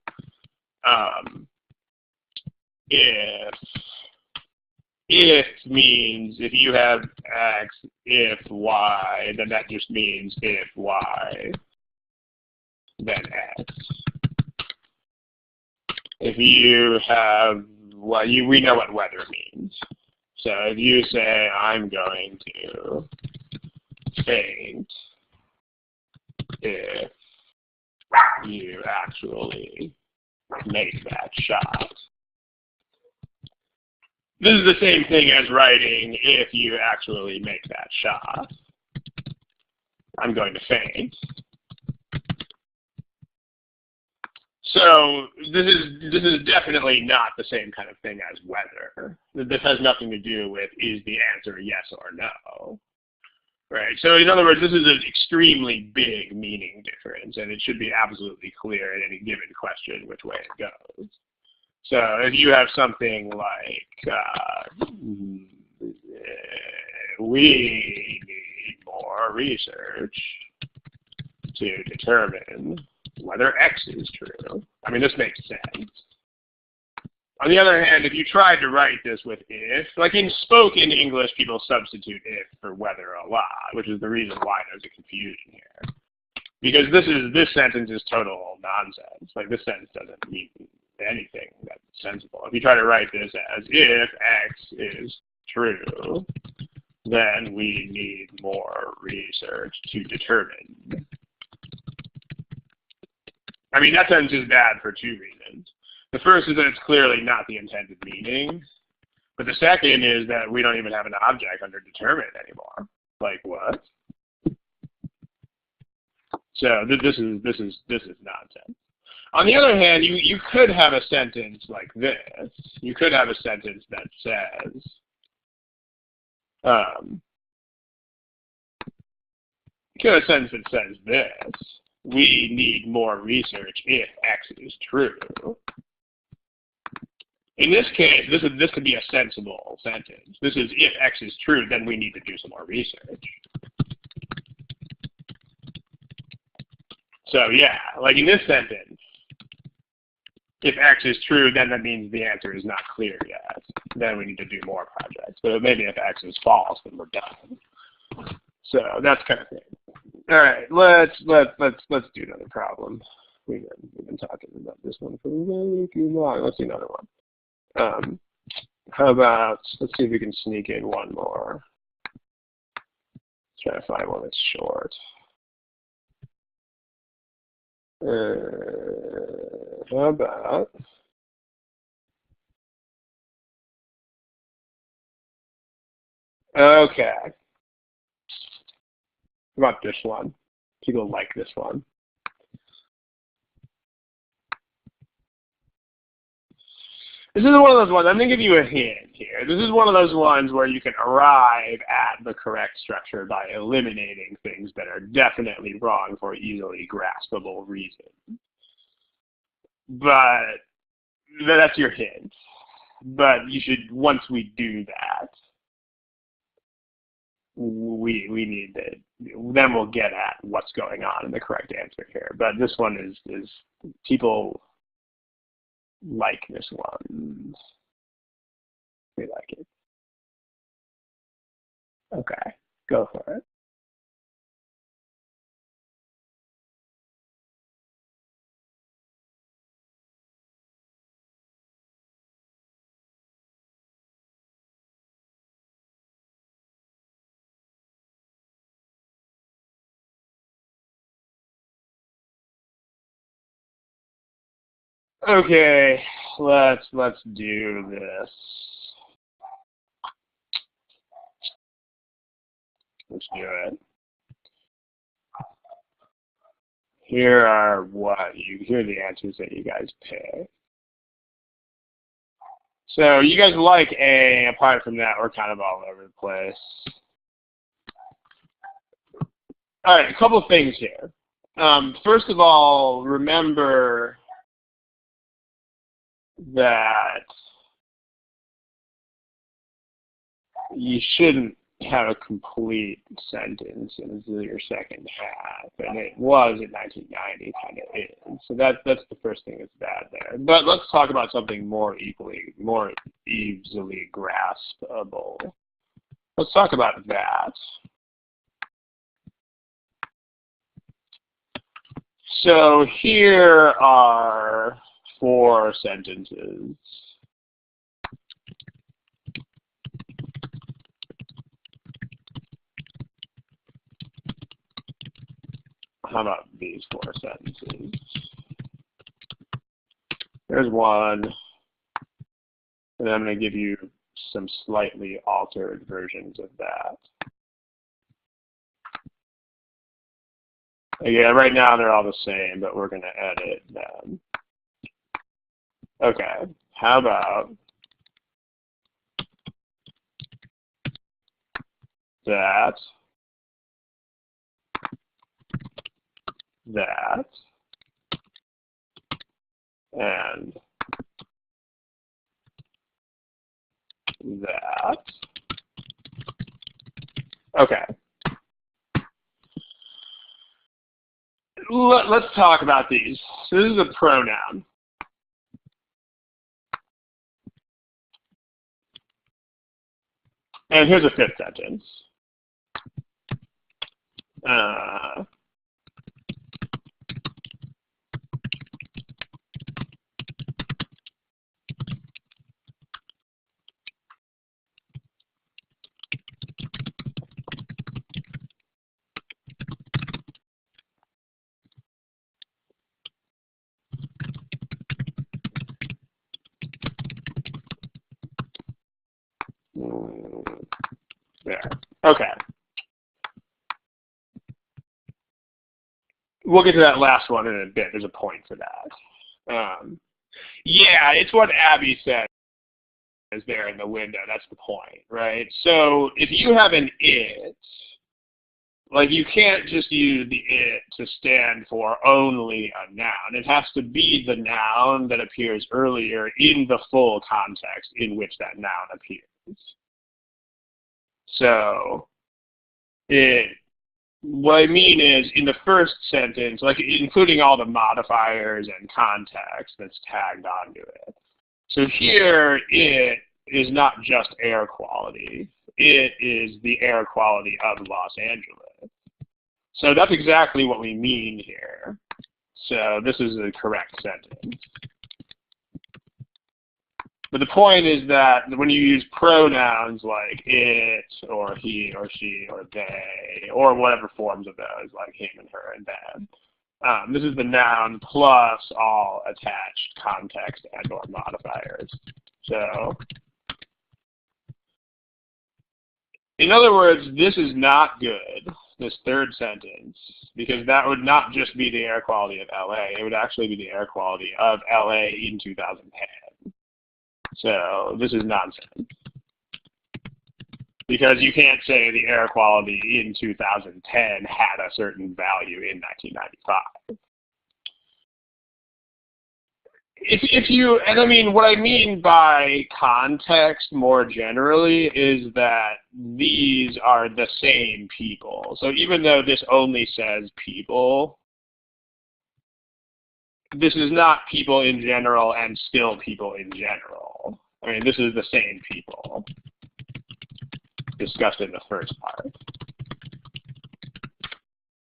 If means if you have X, if Y, then that just means if Y, then X. If you have, well, we know what weather means. So if you say, I'm going to faint if you actually make that shot. This is the same thing as writing if you actually make that shot. I'm going to faint. So this is definitely not the same kind of thing as weather. This has nothing to do with is the answer yes or no. Right? So in other words, this is an extremely big meaning difference, and it should be absolutely clear in any given question which way it goes. So if you have something like, we need more research to determine whether X is true. I mean, this makes sense. On the other hand, if you tried to write this with if, like in spoken English, people substitute if for whether a lot, which is the reason why there's a confusion here. Because this sentence is total nonsense. Like this sentence doesn't mean anything that's sensible. If you try to write this as if X is true, then we need more research to determine. I mean, that sentence is bad for two reasons. The first is that it's clearly not the intended meaning. But the second is that we don't even have an object under determined anymore. Like what? So this is nonsense. On the other hand, you could have a sentence like this. You could have a sentence that says, this. We need more research if X is true. In this case, this could be a sensible sentence. This is if X is true, then we need to do some more research. So yeah, like in this sentence, if X is true, then that means the answer is not clear yet. Then we need to do more projects. But maybe if X is false, then we're done. So that's kind of thing. All right, let's do another problem. We've been talking about this one for way too long. Let's do another one. How about, let's see if we can sneak in one more. Try to find one that's short. How about, okay. How about this one? People like this one. This is one of those ones, I'm going to give you a hint here. This is one of those ones where you can arrive at the correct structure by eliminating things that are definitely wrong for easily graspable reasons. But that's your hint. But you should, once we do that, we need to, then we'll get at what's going on in the correct answer here. But this one is people like this one. We like it. Okay, go for it. Okay, let's do this. Let's do it. Here are here are the answers that you guys pick. So you guys like A. Apart from that, we're kind of all over the place. All right, a couple of things here. First of all, remember that you shouldn't have a complete sentence in your second half, and it was in 1990, kind of is. So that's the first thing that's bad there. But let's talk about something more easily graspable. Let's talk about that. So here are 4 sentences. How about these 4 sentences? There's one, and I'm going to give you some slightly altered versions of that. Again, right now they're all the same, but we're going to edit them. Okay, how about that, and that. Okay. Let's talk about these. So this is a pronoun. And here's a 5th sentence. There. Okay. We'll get to that last one in a bit. There's a point for that. Yeah, it's what Abby said is there in the window. That's the point, right? So if you have an it, like you can't just use the it to stand for only a noun. It has to be the noun that appears earlier in the full context in which that noun appears. So what I mean is, in the first sentence, like including all the modifiers and context that's tagged onto it. So here, it is not just air quality. It is the air quality of Los Angeles. So that's exactly what we mean here. So this is the correct sentence. But the point is that when you use pronouns like it, or he, or she, or they, or whatever forms of those, like him and her and them, this is the noun plus all attached context and or modifiers. So, in other words, this is not good, this third sentence, because that would not just be the air quality of LA, it would actually be the air quality of LA in 2010. So this is nonsense. Because you can't say the air quality in 2010 had a certain value in 1995. And I mean, what I mean by context more generally is that these are the same people. So even though this only says people, this is not people in general and still people in general. I mean, this is the same people discussed in the first part.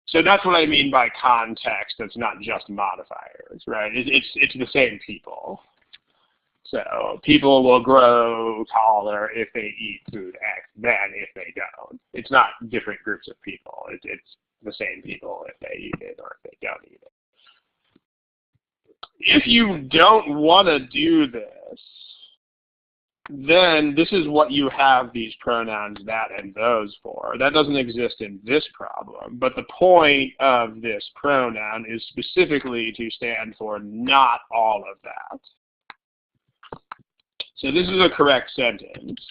So that's what I mean by context. That's not just modifiers, right? It's the same people. So people will grow taller if they eat food X than if they don't. It's not different groups of people. It's the same people if they eat it or if they don't eat it. If you don't want to do this, then this is what you have these pronouns that and those for. That doesn't exist in this problem, but the point of this pronoun is specifically to stand for not all of that. So this is a correct sentence.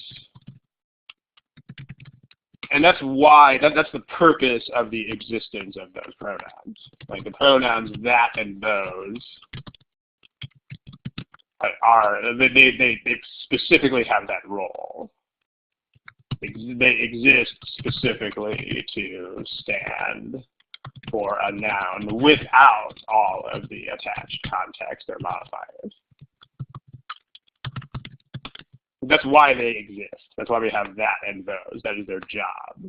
And that's why, that's the purpose of the existence of those pronouns. Like the pronouns that and those they specifically have that role. They exist specifically to stand for a noun without all of the attached context or modifiers. That's why they exist. That's why we have that and those. That is their job.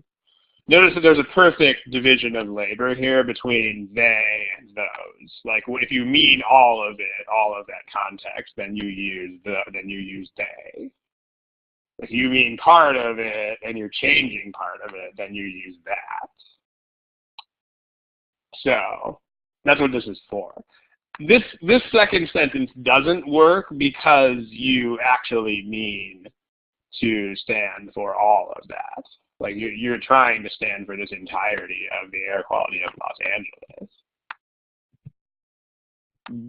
Notice that there's a perfect division of labor here between they and those. Like if you mean all of it, all of that context, then you use they. If you mean part of it and you're changing part of it, then you use that. So that's what this is for. This second sentence doesn't work because you actually mean to stand for all of that. Like you're trying to stand for this entirety of the air quality of Los Angeles.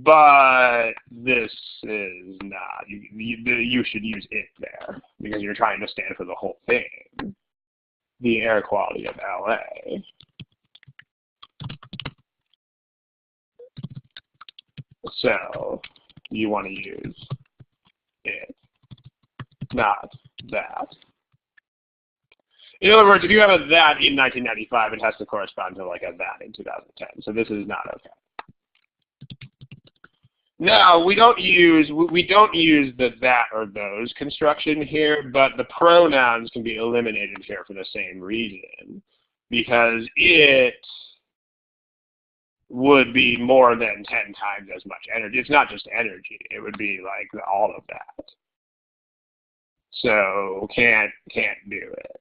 But this is not. You should use it there because you're trying to stand for the whole thing. The air quality of LA. So you want to use it, not that. In other words, if you have a that in 1995, it has to correspond to like a that in 2010. So this is not okay. Now we don't use the that or those construction here, but the pronouns can be eliminated here for the same reason, because it would be more than 10 times as much energy. It's not just energy; it would be like all of that. So can't do it.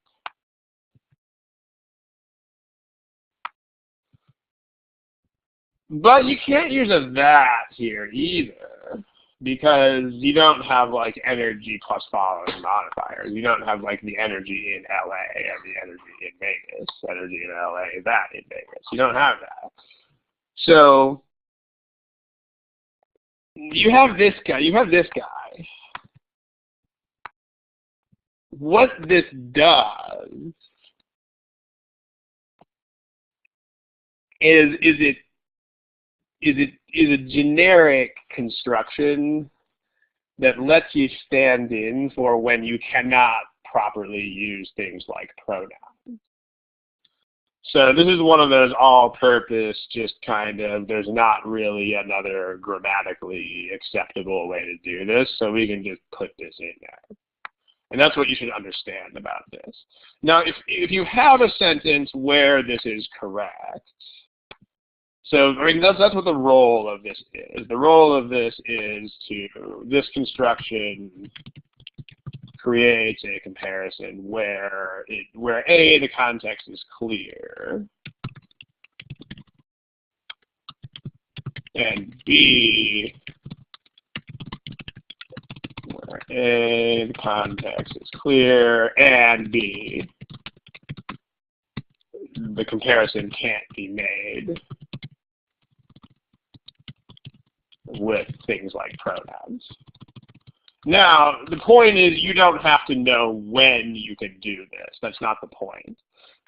But you can't use a that here either, because you don't have like energy plus following modifiers. You don't have like the energy in LA and the energy in Vegas, energy in LA, that in Vegas. You don't have that. So you have this guy. What this does is a generic construction that lets you stand in for when you cannot properly use things like pronouns. So this is one of those all-purpose, just kind of, there's not really another grammatically acceptable way to do this, so we can just put this in there. And that's what you should understand about this. Now, if you have a sentence where this is correct, So, I mean, that's what the role of this is. The role of this is this construction creates a comparison where A, the context is clear, and B, where A, the context is clear, and B, the comparison can't be made with things like pronouns. Now, the point is you don't have to know when you can do this. That's not the point.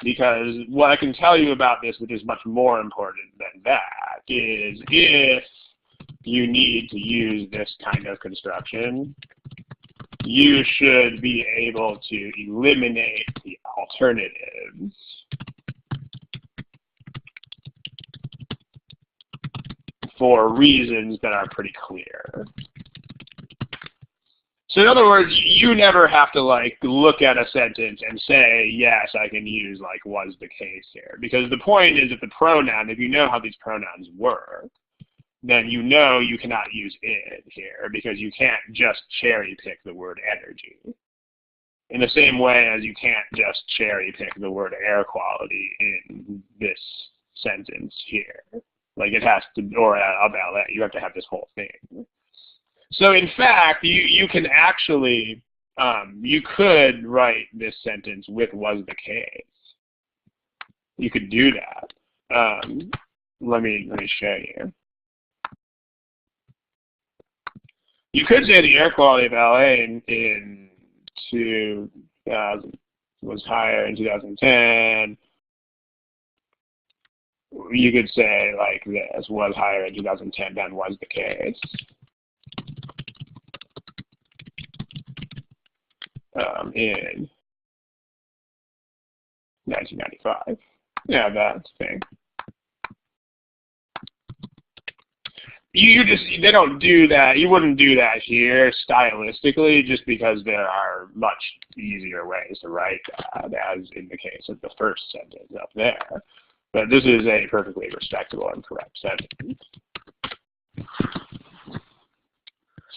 Because what I can tell you about this, which is much more important than that, is if you need to use this kind of construction, you should be able to eliminate the alternatives for reasons that are pretty clear. So in other words, you never have to like look at a sentence and say, yes, I can use like was the case here. Because the point is that the pronoun, if you know how these pronouns work, then you know you cannot use it here because you can't just cherry pick the word energy. In the same way as you can't just cherry pick the word air quality in this sentence here. Like it has to, or of LA, you have to have this whole thing. So in fact, you can actually, you could write this sentence with was the case. You could do that. Let me show you. You could say the air quality of LA in 2000 was higher in 2010. You could say like this, was higher in 2010 than was the case. In 1995. Yeah, that thing. They don't do that. You wouldn't do that here stylistically just because there are much easier ways to write that, as in the case of the first sentence up there. But this is a perfectly respectable and correct sentence.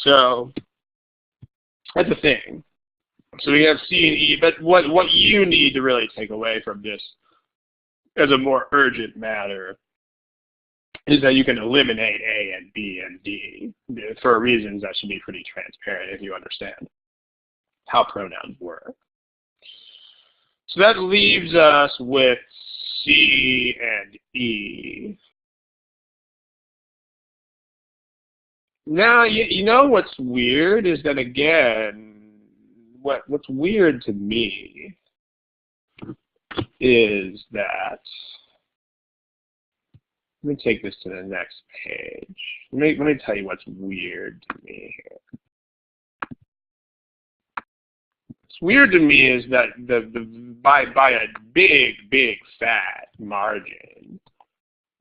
So that's the thing. So we have C and E, but what you need to really take away from this as a more urgent matter is that you can eliminate A and B and D for reasons that should be pretty transparent if you understand how pronouns work. So that leaves us with C and E. Now, you know what's weird is that, again, what's weird to me is that, let me take this to the next page. Let me tell you what's weird to me here. What's weird to me is that by a big fat margin,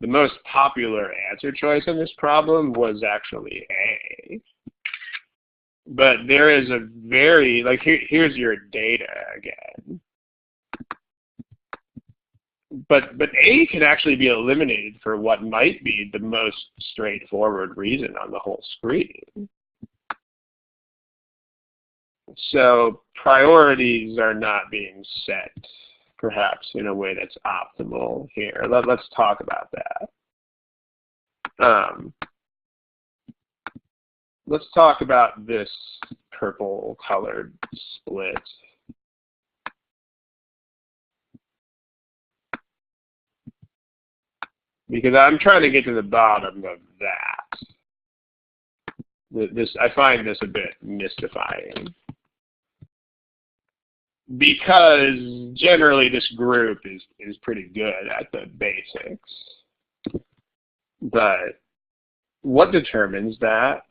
the most popular answer choice in this problem was actually A. But there is a very, like, here's your data again. But A can actually be eliminated for what might be the most straightforward reason on the whole screen. So priorities are not being set, perhaps, in a way that's optimal here. Let's talk about that. Let's talk about this purple colored split. Because I'm trying to get to the bottom of that. I find this a bit mystifying. Because generally this group is pretty good at the basics. But what determines that?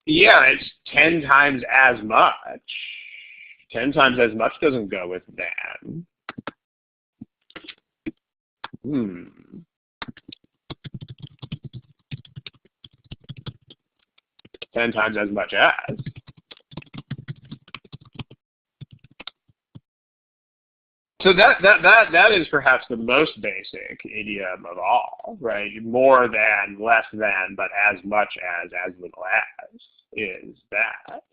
Yeah, it's 10 times as much. 10 times as much doesn't go with than. 10 times as much as. So that is perhaps the most basic idiom of all, right? More than, less than, but as much as little as is that.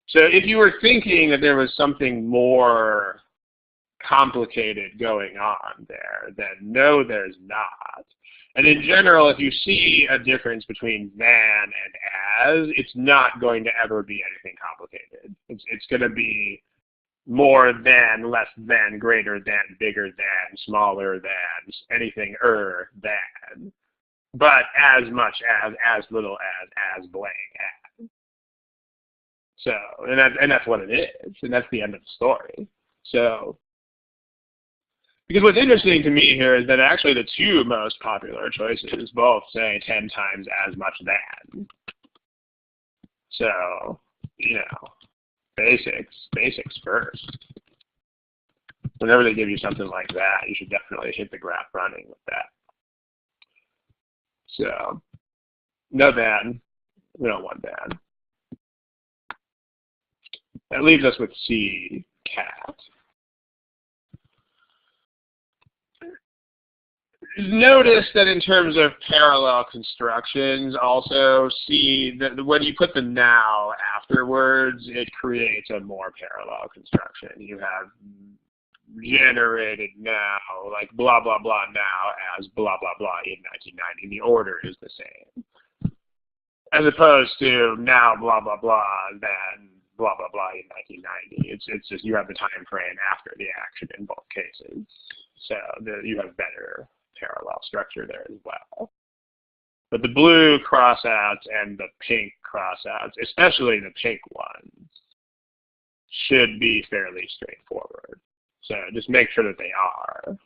So if you were thinking that there was something more complicated going on there, then no, there's not. And in general, if you see a difference between than and as, it's not going to ever be anything complicated. It's going to be more than, less than, greater than, bigger than, smaller than, anything than. But as much as little as blank as. So, and that's what it is, and that's the end of the story. So, because what's interesting to me here is that actually the two most popular choices both say 10 times as much than. So, basics first. Whenever they give you something like that, you should definitely hit the graph running with that. So, no than. We don't want than. That leaves us with C, cat. Notice that in terms of parallel constructions, also see that when you put the now afterwards, it creates a more parallel construction. You have generated now, like blah, blah, blah now as blah, blah, blah in 1990. The order is the same. As opposed to now blah, blah, blah, then blah, blah, blah in 1990. It's just you have the time frame after the action in both cases. So you have better parallel structure there as well. But the blue crossouts and the pink crossouts, especially the pink ones, should be fairly straightforward. So just make sure that they are.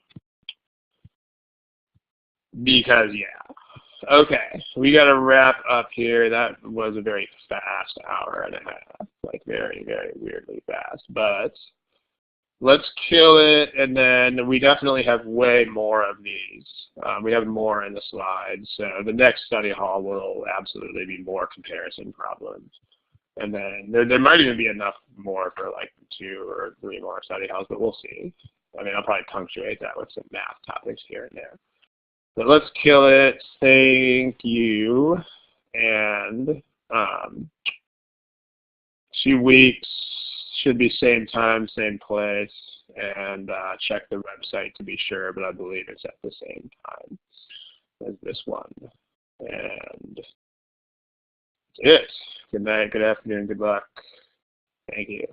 Because, yeah. Okay, we got to wrap up here. That was a very fast hour and a half, like very, very weirdly fast. But let's kill it, and then we definitely have way more of these. We have more in the slides, so the next study hall will absolutely be more comparison problems. And then there might even be enough more for like 2 or 3 more study halls, but we'll see. I mean, I'll probably punctuate that with some math topics here and there. But let's kill it. Thank you. And 2 weeks should be same time, same place. And check the website to be sure, but I believe it's at the same time as this one. And that's it. Good night, good afternoon, good luck. Thank you.